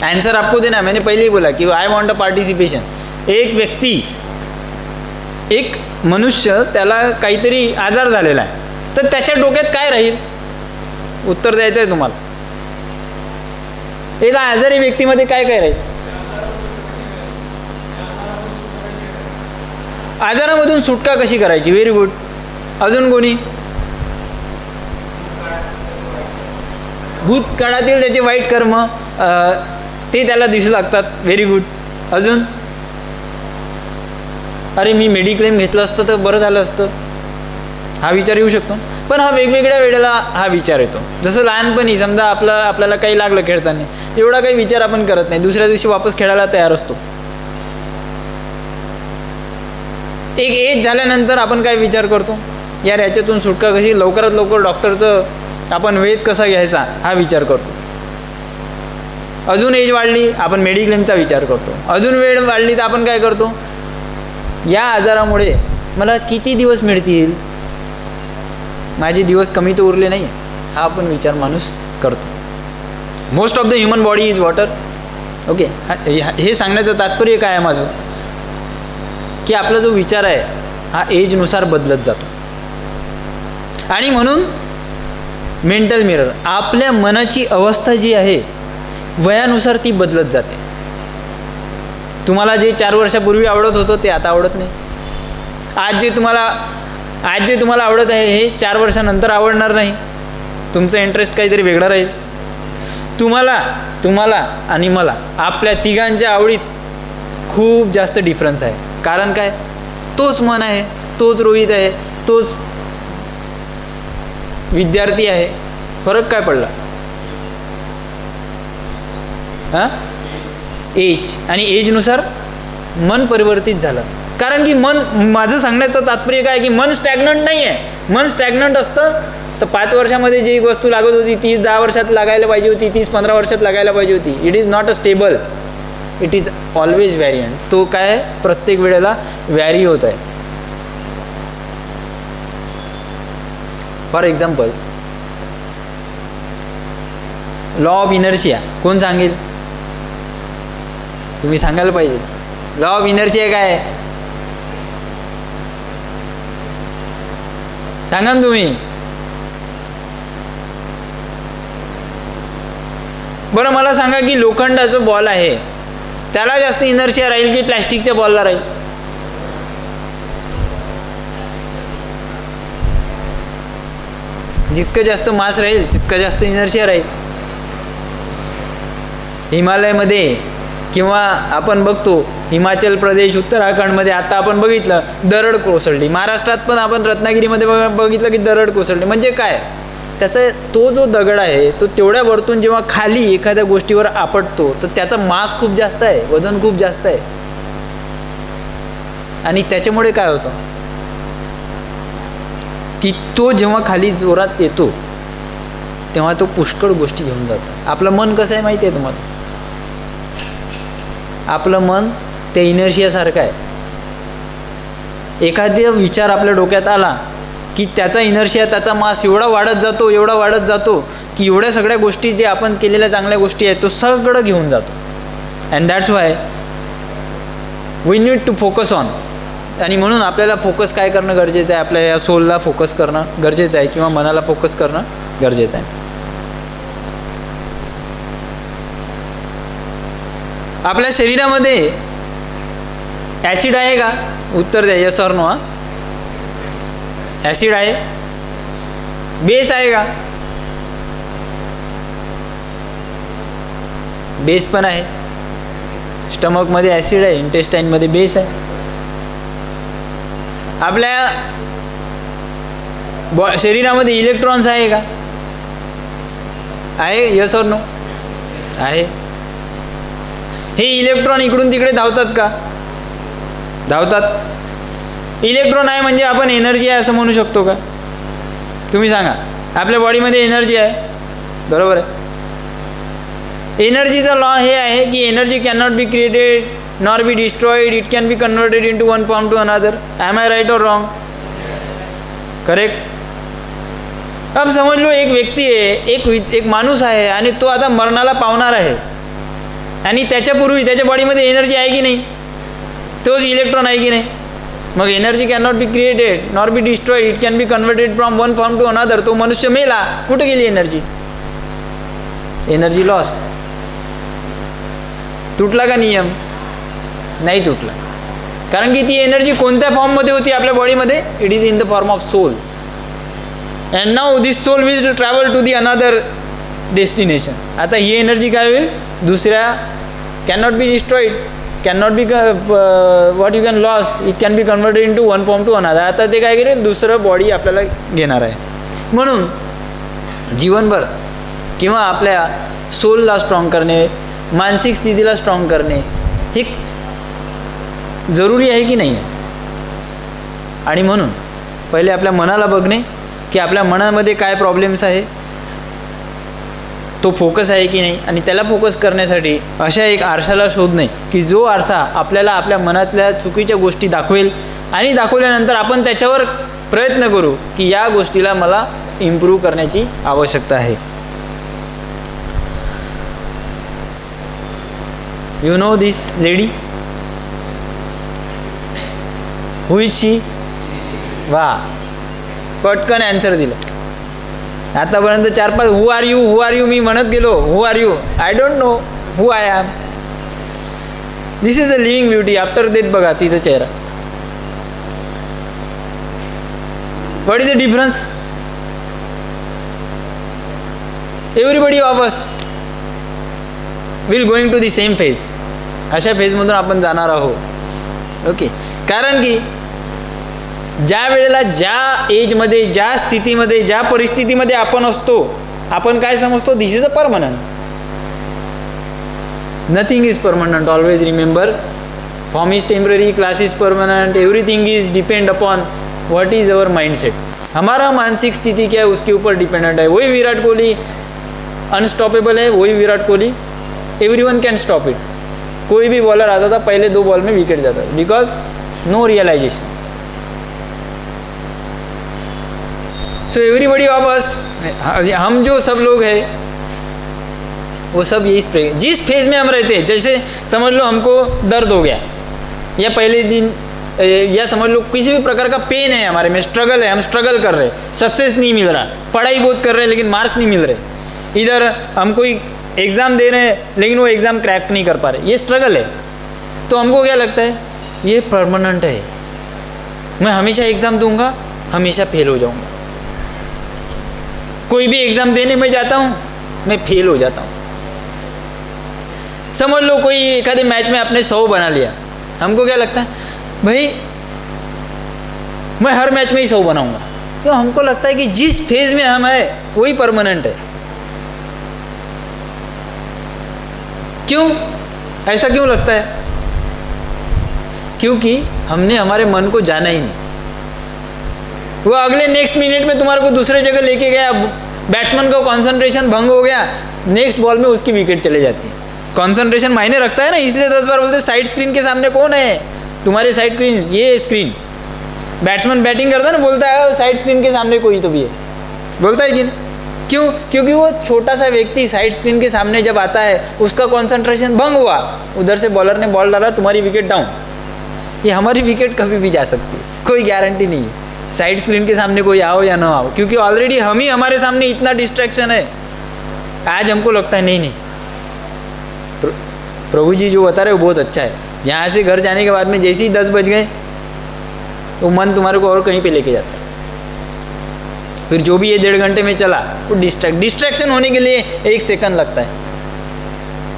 आंसर आपको देना। मैंने पहले ही बोला कि आई वॉन्ट अ पार्टिसिपेशन। एक व्यक्ती, एक मनुष्य, त्याला काहीतरी आजार झालेला आहे, तर त्याच्या डोक्यात काय राहील? उत्तर द्यायचं आहे तुम्हाला। एका आजारी व्यक्तीमध्ये काय काय राहील? आजारामधून सुटका कशी करायची? Very good. अजून कोणी? भूतकाळातील त्याचे वाईट कर्म ते त्याला दिसू लागतात. Very good. अजून? अरे मी मेडिक्लेम घेतलं असतं तर बरं झालं असतं, हा विचार येऊ शकतो. पण हा वेगवेगळ्या वेळेला हा विचार येतो. जसं लहानपणी समजा आपल्याला काही लागलं खेळताना, एवढा काही विचार आपण करत नाही, दुसऱ्या दिवशी वापस खेळायला तयार असतो. एक एज झाल्यानंतर आपण काय विचार करतो? यार याच्यातून सुटका कशी, लवकरात लवकर डॉक्टरचं आपण वेध कसा घ्यायचा हा विचार करतो. अजून एज वाढली आपण मेडिक्लेमचा विचार करतो. अजून वेळ वाढली तर आपण काय करतो? या आजारामुळे मला किती दिवस मिळतील, माझे दिवस कमी तर उरले नाही, हा आपण विचार माणूस करतो. Most of the human body is water. Okay, हे सांगण्याचं तात्पर्य काय आहे माझं, की आपला जो विचार आहे हा एजनुसार बदलत जातो. आणि म्हणून मेंटल मिरर, आपल्या मनाची अवस्था जी आहे वयानुसार ती बदलत जाते. तुम्हाला जे 4 वर्षापूर्वी आवडत होतं ते आता आवडत नाही. आज जे तुम्हाला आवडत आहे हे 4 वर्षानंतर आवडणार नाही. तुमचं इंटरेस्ट काहीतरी वेगळं राहील. तुम्हाला आणि मला, आपल्या तिघांच्या आवडीत खूप जास्त डिफरन्स आहे. कारण काय? तोच मन आहे, तोच रोहित आहे, तोच विद्यार्थी आहे. फरक काय पडला? हां, एज. आणि एजनुसार मन परिवर्तित झालं. कारण की मन, माझं सांगण्याचं तात्पर्य काय की मन स्टॅग्नंट नाही आहे. मन स्टॅग्नंट असतं तर 5 वर्षामध्ये जी वस्तू लागत होती 10 वर्षात लागायला पाहिजे होती, 15 वर्षात लागायला पाहिजे होती. It is not a stable, it is always variant. तो काय आहे? प्रत्येक वेळेला व्हॅरी होत आहे. For example, law of inertia कोण सांगेल? तुम्ही सांगायला पाहिजे. लॉ ऑफ इनर्शिया काय आहे? सांगा ना तुम्ही. बरं मला सांगा की लोखंडाचा बॉल आहे त्याला जास्त इनर्शिया राहील की प्लॅस्टिकच्या बॉलला राहील? जितकं जास्त मास राहील तितकं जास्त इनर्शिया राहील. हिमालयामध्ये किंवा आपण बघतो हिमाचल प्रदेश, उत्तराखंडमध्ये आता आपण बघितलं दरड कोसळली. महाराष्ट्रात पण आपण रत्नागिरीमध्ये बघितलं की दरड कोसळली. म्हणजे काय? त्याचा तो जो दगड आहे तो तेवढ्या वरतून जेव्हा खाली एखाद्या गोष्टीवर आपटतो तर त्याचा मास खूप जास्त आहे, वजन खूप जास्त आहे. आणि त्याच्यामुळे काय होतं की तो जेव्हा खाली जोरात येतो तेव्हा तो पुष्कळ गोष्टी घेऊन जातो. आपलं मन कसं आहे माहिती आहे तुम्हाला? आपलं मन त्या इनर्शियासारखं आहे. एखादा विचार आपल्या डोक्यात आला की त्याचा इनर्शिया, त्याचा मास एवढा वाढत जातो की एवढ्या सगळ्या गोष्टी जे आपण केलेल्या चांगल्या गोष्टी आहेत तो सगळं घेऊन जातो. And that's why we need to focus on. आणि म्हणून आपल्याला फोकस काय करणं गरजेचं आहे? आपल्या या सोलला फोकस करणं गरजेचं आहे किंवा मनाला फोकस करणं गरजेचं आहे. आपल्या शरीरामध्ये ॲसिड आहे का? उत्तर द्या, यस ऑर नो. ॲसिड आहे. बेस आहे का? बेस पण आहे. स्टमकमध्ये ॲसिड आहे, इंटेस्टाईनमध्ये बेस आहे. आपल्या शरीरामध्ये इलेक्ट्रॉन्स आहे का? आहे, यस ऑर नो? आहे. हे इलेक्ट्रॉन इकडून तिकडे धावतात का? धावतात. इलेक्ट्रॉन आहे म्हणजे आपण एनर्जी आहे असं म्हणू शकतो का? तुम्ही सांगा. आपल्या बॉडीमध्ये एनर्जी आहे, बरोबर आहे. एनर्जीचा लॉ हे आहे की energy can not be created nor be destroyed, it can be converted into one form to another. Am I right और रॉन्ग? करेक्ट. अब समज लो एक व्यक्ती आहे, एक माणूस आहे आणि तो आता मरणाला पावणार आहे आणि त्याच्यापूर्वी त्याच्या बॉडीमध्ये एनर्जी आहे की नाही? तोच इलेक्ट्रॉन आहे की नाही? मग energy can not be created nor be destroyed, it can be converted from one form to another. तो मनुष्य मेला, कुठे गेली एनर्जी? Energy lost. तुटला का नियम? नाही तुटला. कारण की ती एनर्जी कोणत्या फॉर्ममध्ये होती आपल्या बॉडीमध्ये? It is in the form of soul. And now this soul will travel to the another destination. आता ही एनर्जी काय होईल? दुसऱ्या can not be destroyed, can not be what you can lost, it can be converted into one form to another. आता ते काय करेल? दुसरं बॉडी आपल्याला घेणार आहे. म्हणून जीवनभर किंवा आपल्या सोलला स्ट्रॉंग करणे, मानसिक स्थितीला स्ट्रॉंग करणे हे जरुरी आहे की नाही आहे? आणि म्हणून पहिले आपल्या मनाला बघणे की आपल्या मनामध्ये काय प्रॉब्लेम्स आहे, तो फोकस आहे की नाही, आणि त्याला फोकस करण्यासाठी अशा एक आरशाला शोधणे की जो आरसा आपल्याला आपल्या मनातल्या चुकीच्या गोष्टी दाखवेल आणि दाखवल्यानंतर आपण त्याच्यावर प्रयत्न करू की या गोष्टीला मला इम्प्रूव्ह करण्याची आवश्यकता आहे. You know this lady? Who is she? वा, पटकन ॲन्सर दिलं. आतापर्यंत 4-5 हु आर यू मी म्हणत गेलो. Who are you? I don't know who I am. This is a living beauty. After death बघा तिचा चेहरा. What is the difference? Everybody of us will going to the same phase. अशा फेजमधून आपण जाणार आहोत. ओके. कारण की ज्या वेळेला, ज्या एजमध्ये, ज्या स्थितीमध्ये, ज्या परिस्थितीमध्ये आपण असतो, आपण काय समजतो? This is a permanent. Nothing is permanent. Always remember, form is temporary, class is permanent, everything is depend upon what is our mindset. हमारा मानसिक स्थिति क्या है उसके ऊपर डिपेंडेंट है. वही विराट कोहली अनस्टॉपेबल है, वही Virat Kohli everyone can stop it. कोई भी बॉलर आता था पहले 2 बॉल में विकेट जाता था, because no realisation. So everybody of us, हम जो सब लोग हैं वो सब जिस फेज में हम रहते हैं, जैसे समझ लो हमको दर्द हो गया या पहले दिन, या समझ लो किसी भी प्रकार का पेन है हमारे में, स्ट्रगल है, हम स्ट्रगल कर रहे हैं, सक्सेस नहीं मिल रहा, पढ़ाई बहुत कर रहे हैं लेकिन मार्क्स नहीं मिल रहे, इधर हम कोई एग्ज़ाम दे रहे हैं लेकिन वो एग्ज़ाम क्रैक नहीं कर पा रहे, ये स्ट्रगल है. तो हमको क्या लगता है? ये परमानेंट है, मैं हमेशा एग्ज़ाम दूंगा, हमेशा फेल हो जाऊंगा. कोई भी एग्ज़ाम देने में जाता हूँ, मैं फेल हो जाता हूँ. समझ लो कोई एक आधे मैच में आपने 100 बना लिया, हमको क्या लगता है? भाई मैं हर मैच में ही 100 बनाऊंगा. तो हमको लगता है कि जिस फेज में हम है वही परमानेंट है. क्यों ऐसा क्यों लगता है? क्योंकि हमने हमारे मन को जाना ही नहीं। वो अगले नेक्स्ट मिनट में तुम्हारे को दूसरे जगह लेके गया, बैट्समैन का कंसंट्रेशन भंग हो गया, नेक्स्ट बॉल में उसकी विकेट चले जाती है। कंसंट्रेशन मायने रखता है ना, इसलिए 10 बार बोलते साइड स्क्रीन के सामने कौन है, तुम्हारे साइड स्क्रीन, ये स्क्रीन। बैट्समैन बैटिंग करता है ना, बोलता है साइड स्क्रीन के सामने कोई तो भी है, बोलता है कि क्यों? क्योंकि वो छोटा सा व्यक्ति साइड स्क्रीन के सामने जब आता है, उसका कंसंट्रेशन भंग हुआ, उधर से बॉलर ने बॉल डाला, तुम्हारी विकेट डाउन। ये हमारी विकेट कभी भी जा सकती है, कोई गारंटी नहीं है साइड स्क्रीन के सामने कोई आओ या ना आओ, क्योंकि ऑलरेडी हम ही हमारे सामने इतना डिस्ट्रैक्शन है। आज हमको लगता है नहीं, प्रभु जी जो बता रहे वो बहुत अच्छा है। यहाँ से घर जाने के बाद में जैसे ही 10 बज गए, वो मन तुम्हारे को और कहीं पे लेके जाता है। फिर जो भी ये 1.5 घंटे में चला, वो डिस्ट्रैक्शन होने के लिए 1 सेकंड लगता है।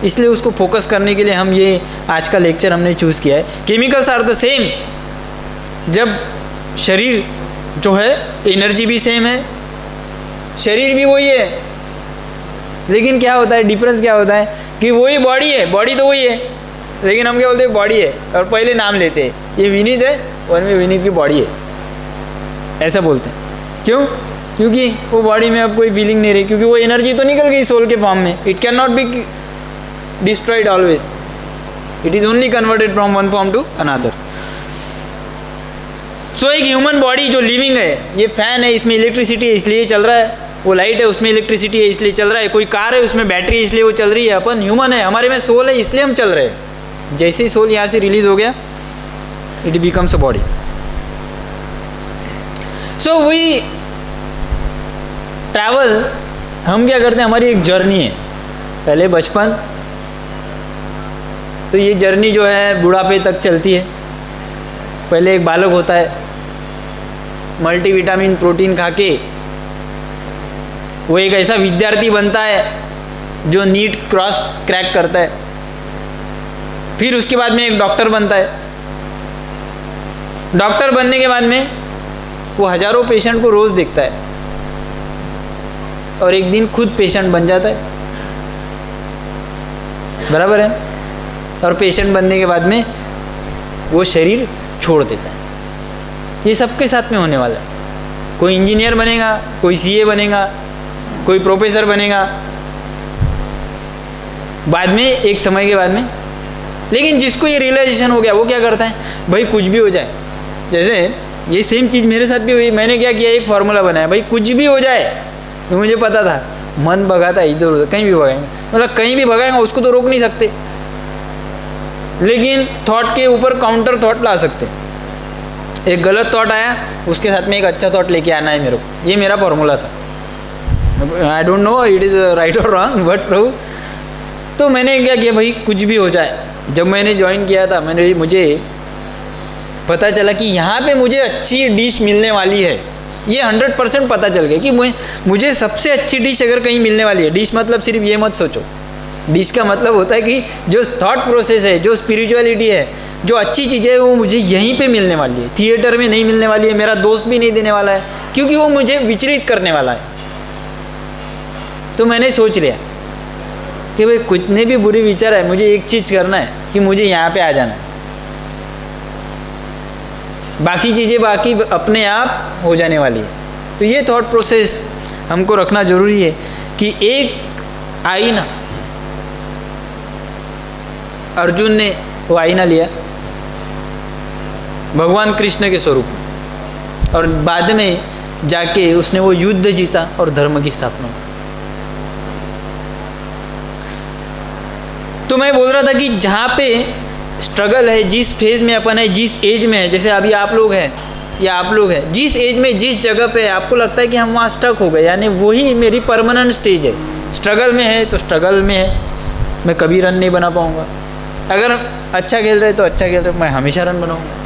इसलिए उसको फोकस करने के लिए हम ये आज का लेक्चर हमने चूज़ किया है। Chemicals are the same. जब शरीर जो है, एनर्जी भी सेम है, शरीर भी वही है, लेकिन क्या होता है, डिफरेंस क्या होता है कि वही बॉडी है, बॉडी तो वही है, लेकिन हम क्या बोलते हैं, बॉडी है, और पहले नाम लेते हैं, ये विनीत है और में विनीत की बॉडी है, ऐसा बोलते हैं। क्यों? क्योंकि वो बॉडी में अब कोई फीलिंग नहीं रही, क्योंकि वो एनर्जी तो निकल गई सोल के फॉर्म में। It can not be destroyed always, it is only converted from one form to another. So एक ह्यूमन बॉडी जो लिविंग है, ये फैन है, इसमें इलेक्ट्रिसिटी है इसलिए चल रहा है, वो लाइट है उसमें इलेक्ट्रिसिटी है इसलिए चल रहा है, कोई कार है उसमें बैटरी है इसलिए वो चल रही है। अपन ह्यूमन है, हमारे में सोल है इसलिए हम चल रहे हैं। जैसे ही सोल यहाँ से रिलीज हो गया, it becomes a body. So we travel, हम क्या करते हैं, हमारी एक जर्नी है। पहले बचपन, तो ये जर्नी जो है बुढ़ापे तक चलती है। पहले एक बालक होता है, मल्टीविटामिन प्रोटीन खा के वो एक ऐसा विद्यार्थी बनता है जो नीट क्रॉस क्रैक करता है। फिर उसके बाद में एक डॉक्टर बनता है। डॉक्टर बनने के बाद में वो हजारों पेशेंट को रोज़ देखता है, और एक दिन खुद पेशेंट बन जाता है, बराबर है। और पेशेंट बनने के बाद में वो शरीर छोड़ देता है। ये सबके साथ में होने वाला है। कोई इंजीनियर बनेगा, कोई सीए बनेगा, कोई प्रोफेसर बनेगा बाद में, एक समय के बाद में। लेकिन जिसको ये रियलाइजेशन हो गया, वो क्या करता है, भाई कुछ भी हो जाए। जैसे ये सेम चीज़ मेरे साथ भी हुई। मैंने क्या किया, एक फार्मूला बनाया, भाई कुछ भी हो जाए। तो मुझे पता था मन भगाता है इधर उधर, कहीं भी भगाएंगे, मतलब कहीं भी भगाएंगे, उसको तो रोक नहीं सकते, लेकिन थॉट के ऊपर काउंटर थॉट ला सकते। एक गलत थॉट आया, उसके साथ में एक अच्छा थॉट लेके आना है मेरे को। ये मेरा फॉर्मूला था। I don't know it is right और रॉन्ग, बट प्रभु, तो मैंने क्या किया, भाई कुछ भी हो जाए। जब मैंने ज्वाइन किया था, मुझे पता चला कि यहाँ पे मुझे अच्छी डिश मिलने वाली है। ये 100% पता चल गया कि मुझे सबसे अच्छी डिश अगर कहीं मिलने वाली है। डिश मतलब सिर्फ ये मत सोचो, डिश का मतलब होता है कि जो थॉट प्रोसेस है, जो स्पिरिचुअलिटी है, जो अच्छी चीज़ें है, वो मुझे यहीं पे मिलने वाली है, थिएटर में नहीं मिलने वाली है, मेरा दोस्त भी नहीं देने वाला है, क्योंकि वो मुझे विचलित करने वाला है। तो मैंने सोच लिया कि भाई कितने भी बुरे विचार है, मुझे एक चीज़ करना है कि मुझे यहाँ पे आ जाना है। बाकी चीज़ें बाकी अपने आप हो जाने वाली है। तो ये थॉट प्रोसेस हमको रखना ज़रूरी है कि एक आईना, अर्जुन ने वो आईना लिया भगवान कृष्ण के स्वरूप में, और बाद में जाके उसने वो युद्ध जीता और धर्म की स्थापना। तो मैं बोल रहा था कि जहाँ पे स्ट्रगल है, जिस फेज़ में अपन है, जिस एज में है, जैसे अभी आप लोग हैं या आप लोग हैं, जिस एज में, जिस जगह पे आपको लगता है कि हम वहाँ स्टक हो गए, यानी वही मेरी परमानेंट स्टेज है। स्ट्रगल में है तो स्ट्रगल में है, मैं कभी रन नहीं बना पाऊँगा। अगर अच्छा खेल रहे तो अच्छा खेल रहे, मैं हमेशा रन बनाऊँगा।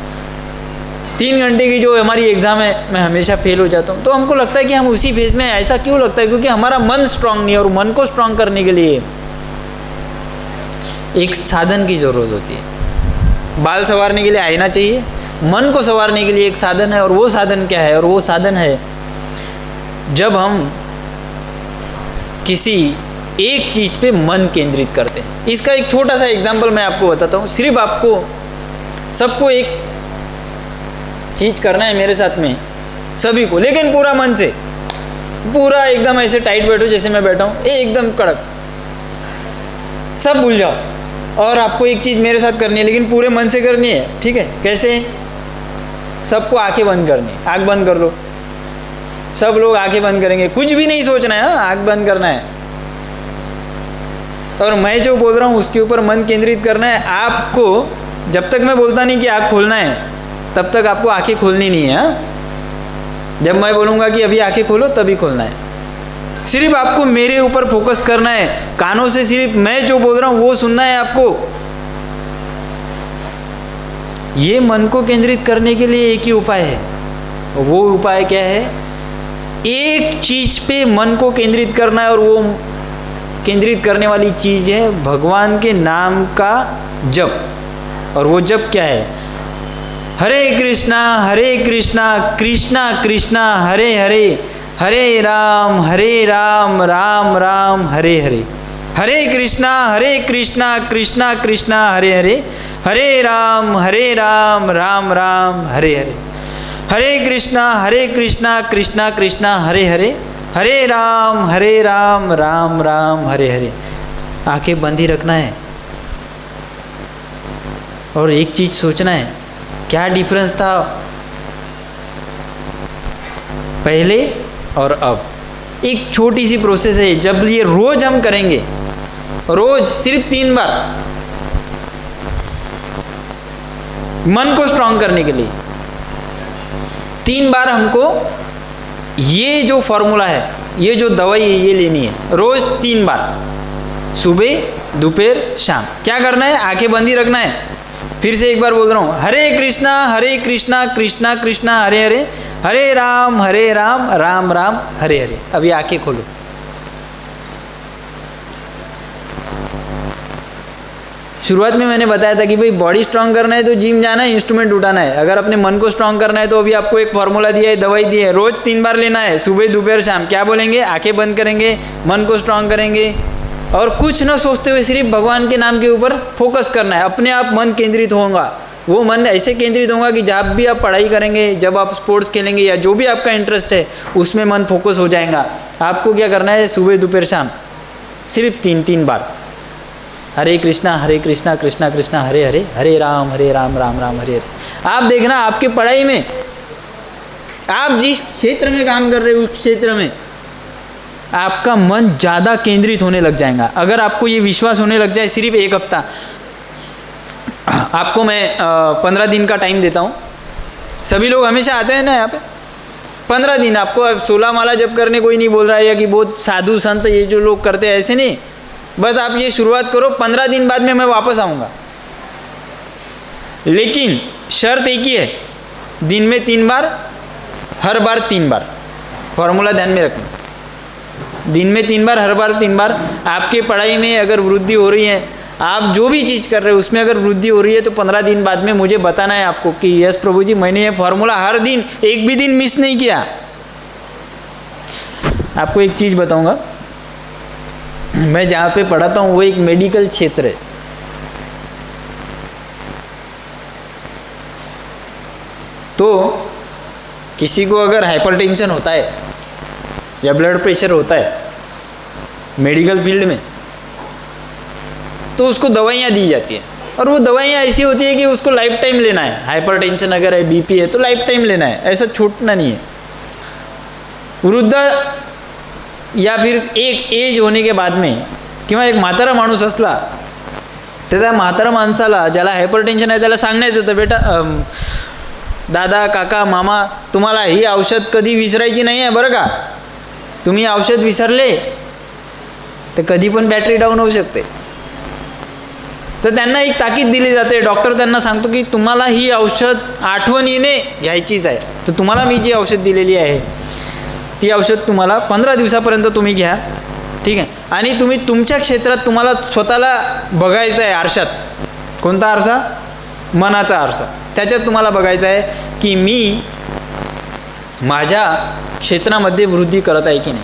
3 घंटे की जो हमारी एग्ज़ाम है, मैं हमेशा फेल हो जाता हूँ। तो हमको लगता है कि हम उसी फेज़ में। ऐसा क्यों लगता है? क्योंकि हमारा मन स्ट्रांग नहीं है, और मन को स्ट्रांग करने के लिए एक साधन की ज़रूरत होती है। बाल संवारने के लिए आईना चाहिए, मन को संवारने के लिए एक साधन है, और वो साधन क्या है? और वो साधन है जब हम किसी एक चीज़ पे मन केंद्रित करते हैं। इसका एक छोटा सा एग्जांपल मैं आपको बताता हूँ। सिर्फ आपको सबको एक चीज करना है मेरे साथ में सभी को, लेकिन पूरा मन से, पूरा एकदम ऐसे टाइट बैठो जैसे मैं बैठा हूँ, एकदम कड़क, सब भूल जाओ, और आपको एक चीज़ मेरे साथ करनी है लेकिन पूरे मन से करनी है, ठीक है? कैसे? सबको आंखें बंद करनी है, आँख बंद कर लो, सब लोग आंखें बंद करेंगे, कुछ भी नहीं सोचना है, हाँ, आँख बंद करना है, और मैं जो बोल रहा हूँ उसके ऊपर मन केंद्रित करना है आपको। जब तक मैं बोलता नहीं कि आँख खोलना है, तब तक आपको आंखें खोलनी नहीं है, हाँ? जब मैं बोलूँगा कि अभी आंखें खोलो, तभी खोलना है। सिर्फ आपको मेरे ऊपर फोकस करना है, कानों से सिर्फ मैं जो बोल रहा हूँ वो सुनना है आपको। ये मन को केंद्रित करने के लिए एक ही उपाय है, वो उपाय क्या है? एक चीज पे मन को केंद्रित करना है, और वो केंद्रित करने वाली चीज है भगवान के नाम का जप। और वो जप क्या है? हरे कृष्णा कृष्णा कृष्णा हरे हरे, हरे राम राम राम हरे हरे, हरे कृष्णा कृष्णा कृष्णा हरे हरे, हरे राम राम राम हरे हरे, हरे कृष्णा कृष्णा कृष्णा हरे हरे, हरे राम राम राम हरे हरे। आंखें बंद ही रखना है, और एक चीज सोचना है, क्या डिफरेंस था पहले और अब? एक छोटी सी प्रोसेस है, जब ये रोज हम करेंगे, रोज सिर्फ 3 बार, मन को स्ट्रांग करने के लिए 3 बार हमको ये जो फॉर्मूला है, ये जो दवाई है, ये लेनी है रोज 3 बार, सुबह दोपहर शाम। क्या करना है? आंखें बंद ही रखना है। फिर से एक बार बोल रहा हूँ, हरे कृष्णा कृष्णा कृष्णा हरे हरे, हरे राम राम राम हरे हरे। अभी आंखें खोलो। शुरुआत में मैंने बताया था कि भाई बॉडी स्ट्रांग करना है तो जिम जाना है, इंस्ट्रूमेंट उठाना है। अगर अपने मन को स्ट्रांग करना है तो अभी आपको एक फॉर्मूला दिया है, दवाई दी है, रोज 3 बार लेना है, सुबह दोपहर शाम। क्या बोलेंगे? आंखें बंद करेंगे, मन को स्ट्रांग करेंगे, और कुछ न सोचते हुए सिर्फ भगवान के नाम के ऊपर फोकस करना है। अपने आप मन केंद्रित होगा, वो मन ऐसे केंद्रित होगा कि जब भी आप पढ़ाई करेंगे, जब आप स्पोर्ट्स खेलेंगे, या जो भी आपका इंटरेस्ट है उसमें मन फोकस हो जाएगा। आपको क्या करना है? सुबह दोपहर शाम सिर्फ 3 बार, हरे कृष्णा कृष्णा कृष्णा हरे हरे, हरे राम राम राम हरे हरे। आप देखना आपके पढ़ाई में, आप जिस क्षेत्र में काम कर रहे हो उस क्षेत्र में आपका मन ज़्यादा केंद्रित होने लग जाएगा। अगर आपको ये विश्वास होने लग जाए, सिर्फ 1 हफ्ता आपको मैं 15 दिन का टाइम देता हूँ। सभी लोग हमेशा आते हैं ना यहाँ पे, 15 दिन आपको 16 माला जप करने कोई नहीं बोल रहा है, या कि बहुत साधु संत ये जो लोग करते हैं, ऐसे नहीं। बस आप ये शुरुआत करो, 15 दिन बाद में मैं वापस आऊँगा, लेकिन शर्त एक ही है, दिन में 3 बार, हर बार 3 बार। फॉर्मूला ध्यान में रखना, दिन में 3 बार, हर बार 3 बार। आपके पढ़ाई में अगर वृद्धि हो रही है, आप जो भी चीज़ कर रहे हो उसमें अगर वृद्धि हो रही है, तो 15 दिन बाद में मुझे बताना है आपको कि यस प्रभु जी, मैंने ये फॉर्मूला हर दिन, एक भी दिन मिस नहीं किया। आपको एक चीज़ बताऊंगा, मैं जहाँ पे पढ़ाता हूँ वो एक मेडिकल क्षेत्र है। तो किसी को अगर हाइपरटेंशन होता है या ब्लड प्रेशर होता है मेडिकल फील्ड में, तो उसको दवाइयाँ दी जाती है, और वो दवाइयाँ ऐसी होती है कि उसको लाइफ टाइम लेना है। हाइपरटेंशन अगर है, बीपी है, तो लाइफ टाइम लेना है, ऐसा छूटना नहीं है। वृद्ध या फिर एक एज होने के बाद में, किंवा एक म्हातारा माणूस असला तर त्या म्हातारा माणसाला ज्याला हायपरटेन्शन आहे त्याला सांगण्यात येतं, बेटा दादा काका मामा, तुम्हाला ही औषध कधी विसरायची नाही आहे बरं का. तुम्ही औषध विसरले तर कधी पण बॅटरी डाऊन होऊ शकते. तर त्यांना एक ताकीद दिली जाते, डॉक्टर त्यांना सांगतो की तुम्हाला ही औषध आठवणीने घ्यायचीच आहे. तर तुम्हाला मी जी औषध दिलेली आहे ती औषध तुम्हाला 15 दिवसापर्यंत तुम्ही घ्या, ठीक आहे. आणि तुम्ही तुमच्या क्षेत्रात तुम्हाला स्वतःला बघायचं आहे आरशात. कोणता आरसा? मनाचा आरसा. त्याच्यात तुम्हाला बघायचं आहे की मी माझ्या क्षेत्रामध्ये वृद्धी करत आहे की नाही.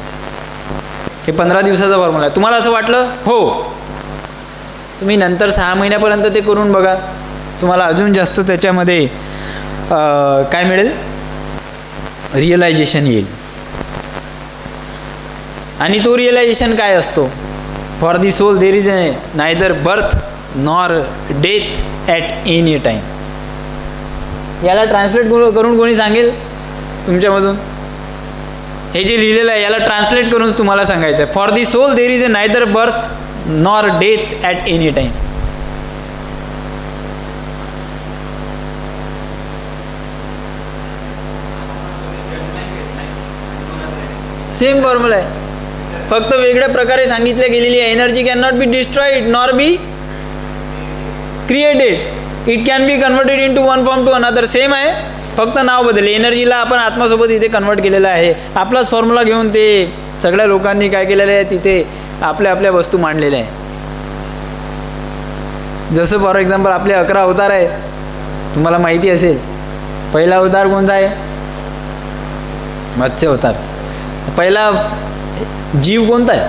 हे 15 दिवसाचा फॉर्म्युला आहे. तुम्हाला असं वाटलं हो, तुम्ही नंतर 6 महिन्यापर्यंत ते करून बघा, तुम्हाला अजून जास्त त्याच्यामध्ये काय मिळेल, रिअलायझेशन येईल. आणि तो रिअलायझेशन काय असतो, for the soul there is neither birth nor death at any time. याला ट्रान्सलेट करून कोणी सांगेल तुमच्यामधून? हे जे लिहिलेलं आहे याला ट्रान्सलेट करून तुम्हाला सांगायचं आहे. For the soul there is neither birth nor death at any time. Same formula आहे, फक्त वेगळ्या प्रकारे सांगितल्या गेलेली आहे. Energy can not be destroyed nor be created. It can be converted into one form to another. Same आहे, फक्त नाव बदलले. एनर्जीला आपण आत्मासोबत इथे कन्वर्ट केलेलं आहे. आपलाच फॉर्म्युला घेऊन ते सगळ्या लोकांनी काय केलेलं आहे, तिथे आपल्या आपल्या वस्तू मांडलेल्या आहे. जसं फॉर एक्झाम्पल आपले 11 अवतार आहे, तुम्हाला माहिती असेल. पहिला अवतार कोणता आहे, मत्स्य अवतार. पहिला जीव कोणता आहे,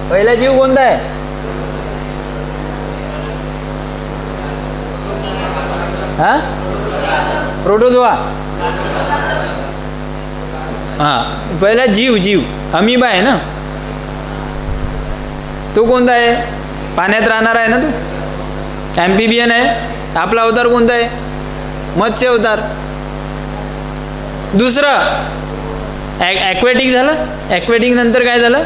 पहिला जीव कोणता आहे, प्रोटोजोआ. पहिला जीव अमीबा आहे ना, तो कोणता आहे, पाण्यात राहणार आहे ना, तो ॲम्फिबियन आहे. आपला अवतार कोणता आहे, मत्स्य अवतार. दुसरं ॲक्वॅटिक झालं. ॲक्वॅटिक नंतर काय झालं,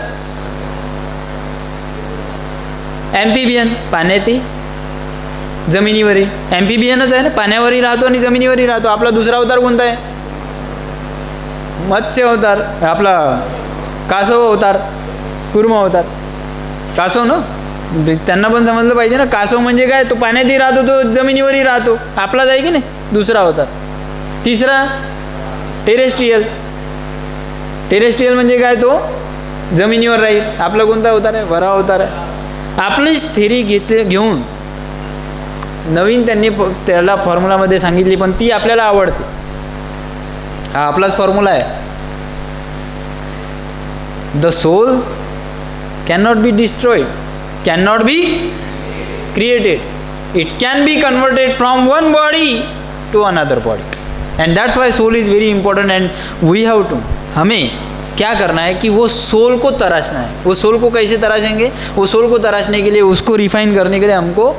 ॲम्फिबियन, पाण्यातही जमिनीवरही. ॲम्फिबियनच आहे ना, पाण्यावरही राहतो आणि जमिनीवरही राहतो. आपला दुसरा अवतार कोणता आहे, मत्स्य अवतार. आपला कासव अवतार, कूर्म अवतार. कासव ना, त्यांना पण समजलं पाहिजे ना, कासव म्हणजे काय, तो पाण्यातही राहतो, तो जमिनीवरही राहतो. आपलाच आहे की नाही दुसरा अवतार. तिसरा टेरेस्ट्रियल. टेरेस्ट्रियल म्हणजे काय, तो जमिनीवर राहील. आपला कोणता अवतार आहे, वराह अवतार आहे. आपलीच थेरी घेऊन नवीन त्यांनी त्याला फॉर्म्युलामध्ये सांगितली, पण ती आपल्याला आवडते. हा आपलाच फॉर्म्युला आहे. The soul can not be destroyed, can not be created. It can be converted from one body to another body. And that's why soul is very important. And we have to, हमें क्या करना है कि वो soul को तराशना है. वो soul को कैसे तराशेंगे, वो सोल को तराशने के लिए, उसको रिफाइन करने के लिए हमको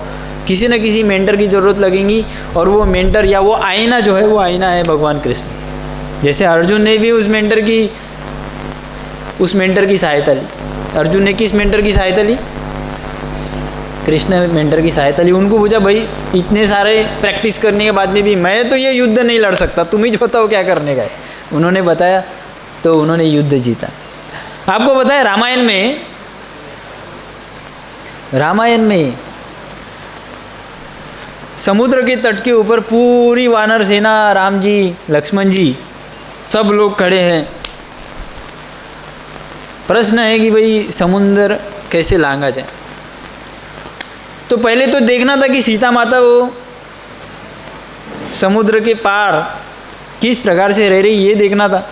किसी न किसी मेंटर की ज़रूरत लगेगी. और वो मेंटर या वो आईना जो है, वो आईना है भगवान कृष्ण. जैसे अर्जुन ने भी उस मेंटर की सहायता ली. अर्जुन ने किस मेंटर की सहायता ली, कृष्ण मेंटर की सहायता ली. उनको पूछा, भाई इतने सारे प्रैक्टिस करने के बाद में भी मैं तो ये युद्ध नहीं लड़ सकता, तुम ही बताओ क्या करने का है. उन्होंने बताया तो उन्होंने युद्ध जीता. आपको पता है रामायण में समुद्र के तट के ऊपर पूरी वानर सेना, राम जी, लक्ष्मण जी, सब लोग खड़े हैं. प्रश्न है कि भाई समुद्र कैसे लांघा जाए. तो पहले तो देखना था कि सीता माता वो समुद्र के पार किस प्रकार से रह रही, ये देखना था.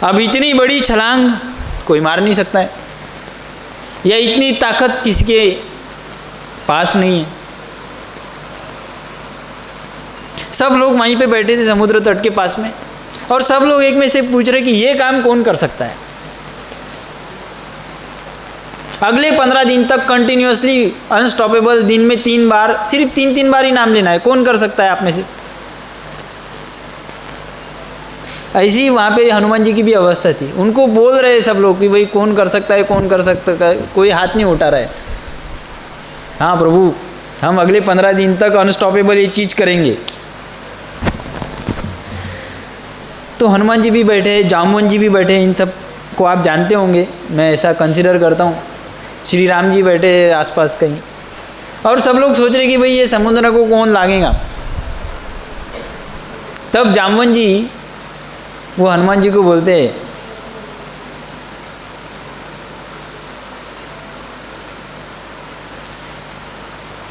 अब इतनी बड़ी छलांग कोई मार नहीं सकता है, या इतनी ताकत किसके पास नहीं है. सब लोग वहीं पे बैठे थे समुद्र तट के पास में, और सब लोग एक में से पूछ रहे कि ये काम कौन कर सकता है. अगले 15 दिन तक कंटिन्यूअसली अनस्टॉपेबल, दिन में 3 बार, सिर्फ 3 बार ही नाम लेना है, कौन कर सकता है आप में से. ऐसी ही वहाँ पे हनुमान जी की भी अवस्था थी. उनको बोल रहे सब लोग कि भाई कौन कर सकता है, कौन कर सकता है, कोई हाथ नहीं उठा रहा है. हाँ प्रभु, हम अगले 15 दिन तक अनस्टॉपेबल ये चीज़ करेंगे. तो हनुमान जी भी बैठे, जामवन जी भी बैठे, इन सब को आप जानते होंगे, मैं ऐसा कंसिडर करता हूँ. श्री राम जी बैठे आसपास कहीं, और सब लोग सोच रहे कि भाई ये समुद्र को कौन लांघेगा. तब जामवन जी वो हनुमान जी को बोलते हैं,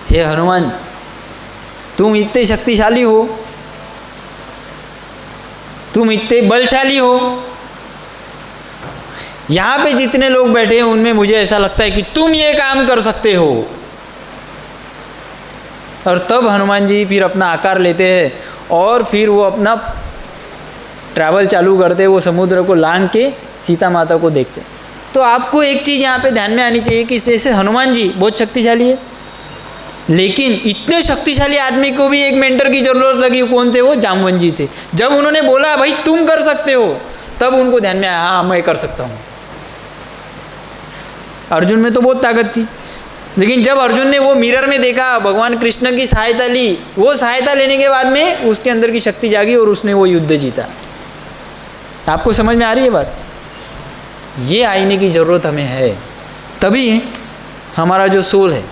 हे हनुमान, तुम इतने शक्तिशाली हो, तुम इतने बलशाली हो, यहाँ पे जितने लोग बैठे हैं उनमें मुझे ऐसा लगता है कि तुम ये काम कर सकते हो. और तब हनुमान जी फिर अपना आकार लेते हैं और फिर वो अपना ट्रैवल चालू करते हैं, वो समुद्र को लांघ के सीता माता को देखते हैं। तो आपको एक चीज़ यहाँ पे ध्यान में आनी चाहिए कि जैसे हनुमान जी बहुत शक्तिशाली है, लेकिन इतने शक्तिशाली आदमी को भी एक मेंटर की जरूरत लगी। कौन थे वो? जामवंत जी थे। जब उन्होंने बोला भाई तुम कर सकते हो, तब उनको ध्यान में आया हाँ मैं कर सकता हूँ। अर्जुन में तो बहुत ताकत थी, लेकिन जब अर्जुन ने वो मिरर में देखा, भगवान कृष्ण की सहायता ली, वो सहायता लेने के बाद में उसके अंदर की शक्ति जागी और उसने वो युद्ध जीता। आपको समझ में आ रही है बात? ये आईने की ज़रूरत हमें है, तभी हमारा जो सोल है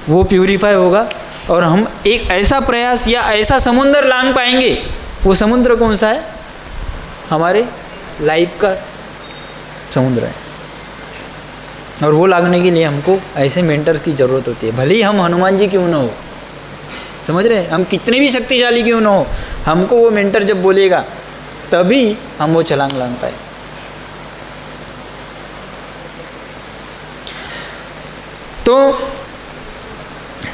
वो प्यूरीफाई होगा और हम एक ऐसा प्रयास या ऐसा समुद्र लांघ पाएंगे। वो समुद्र कौन सा है? हमारे लाइफ का समुद्र है, और वो लांघने के लिए हमको ऐसे मेंटर्स की ज़रूरत होती है। भले ही हम हनुमान जी क्यों ना हो, समझ रहे हैं, हम कितने भी शक्तिशाली क्यों ना हो, हमको वो मेंटर जब बोलेगा तभी हम वो छलांग लांघ पाए। तो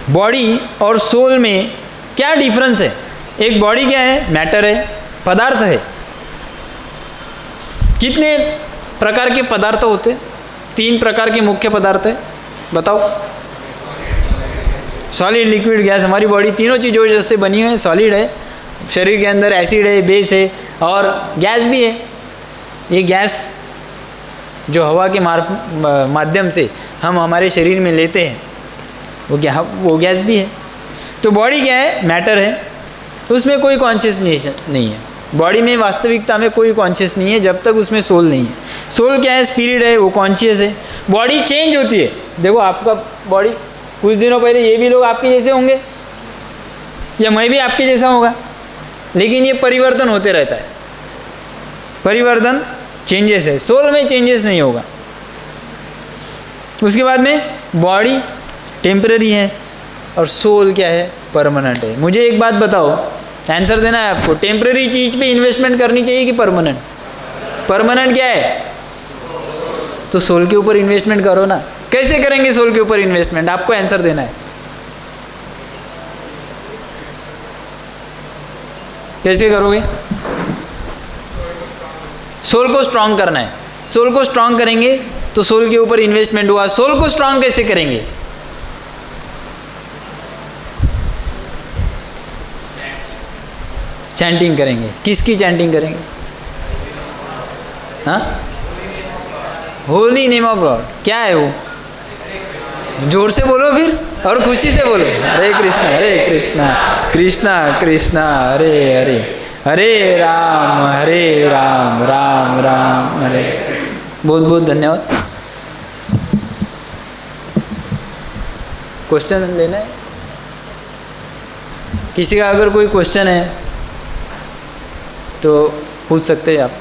बॉडी और सोल में क्या डिफरेंस है? एक बॉडी क्या है? मैटर है, पदार्थ है। कितने प्रकार के पदार्थ होते? 3 प्रकार के मुख्य पदार्थ है, बताओ। Solid, liquid, gas. हमारी बॉडी तीनों चीज़ों से बनी हुई है। सॉलिड है, शरीर के अंदर एसिड है, बेस है, और गैस भी है। ये गैस जो हवा के माध्यम से हम हमारे शरीर में लेते हैं, वो गैस भी है। तो बॉडी क्या है? मैटर है, उसमें कोई कॉन्शियसनेस नहीं है। बॉडी में वास्तविकता में कोई कॉन्शियस नहीं है जब तक उसमें सोल नहीं है। सोल क्या है? स्पिरिट है, वो कॉन्शियस है। बॉडी चेंज होती है। देखो आपका बॉडी कुछ दिनों पहले ये भी लोग आपके जैसे होंगे या मैं भी आपके जैसा होगा, लेकिन ये परिवर्तन होते रहता है। परिवर्तन, चेंजेस है। सोल में चेंजेस नहीं होगा। उसके बाद में बॉडी टेम्पररी है और सोल क्या है? परमानेंट है। मुझे एक बात बताओ, आंसर देना है आपको। टेम्पररी चीज़ पे इन्वेस्टमेंट करनी चाहिए कि परमानेंट? परमानेंट क्या है? तो सोल के ऊपर इन्वेस्टमेंट करो ना। कैसे करेंगे सोल के ऊपर इन्वेस्टमेंट? आपको आंसर देना है। कैसे करोगे? सोल को स्ट्रांग करना है। सोल को स्ट्रांग करेंगे तो सोल के ऊपर इन्वेस्टमेंट हुआ। सोल को स्ट्रांग कैसे करेंगे? चैंटिंग करेंगे। किसकी चैंटिंग करेंगे? हाँ, होली नेम ऑफ गॉड। क्या है वो? जोर से बोलो फिर और खुशी से बोलो। हरे कृष्णा कृष्णा कृष्णा हरे हरे, हरे राम राम राम हरे। बहुत बहुत धन्यवाद। क्वेश्चन लेना है? किसी का अगर कोई क्वेश्चन है तो पूछ सकते हैं आप।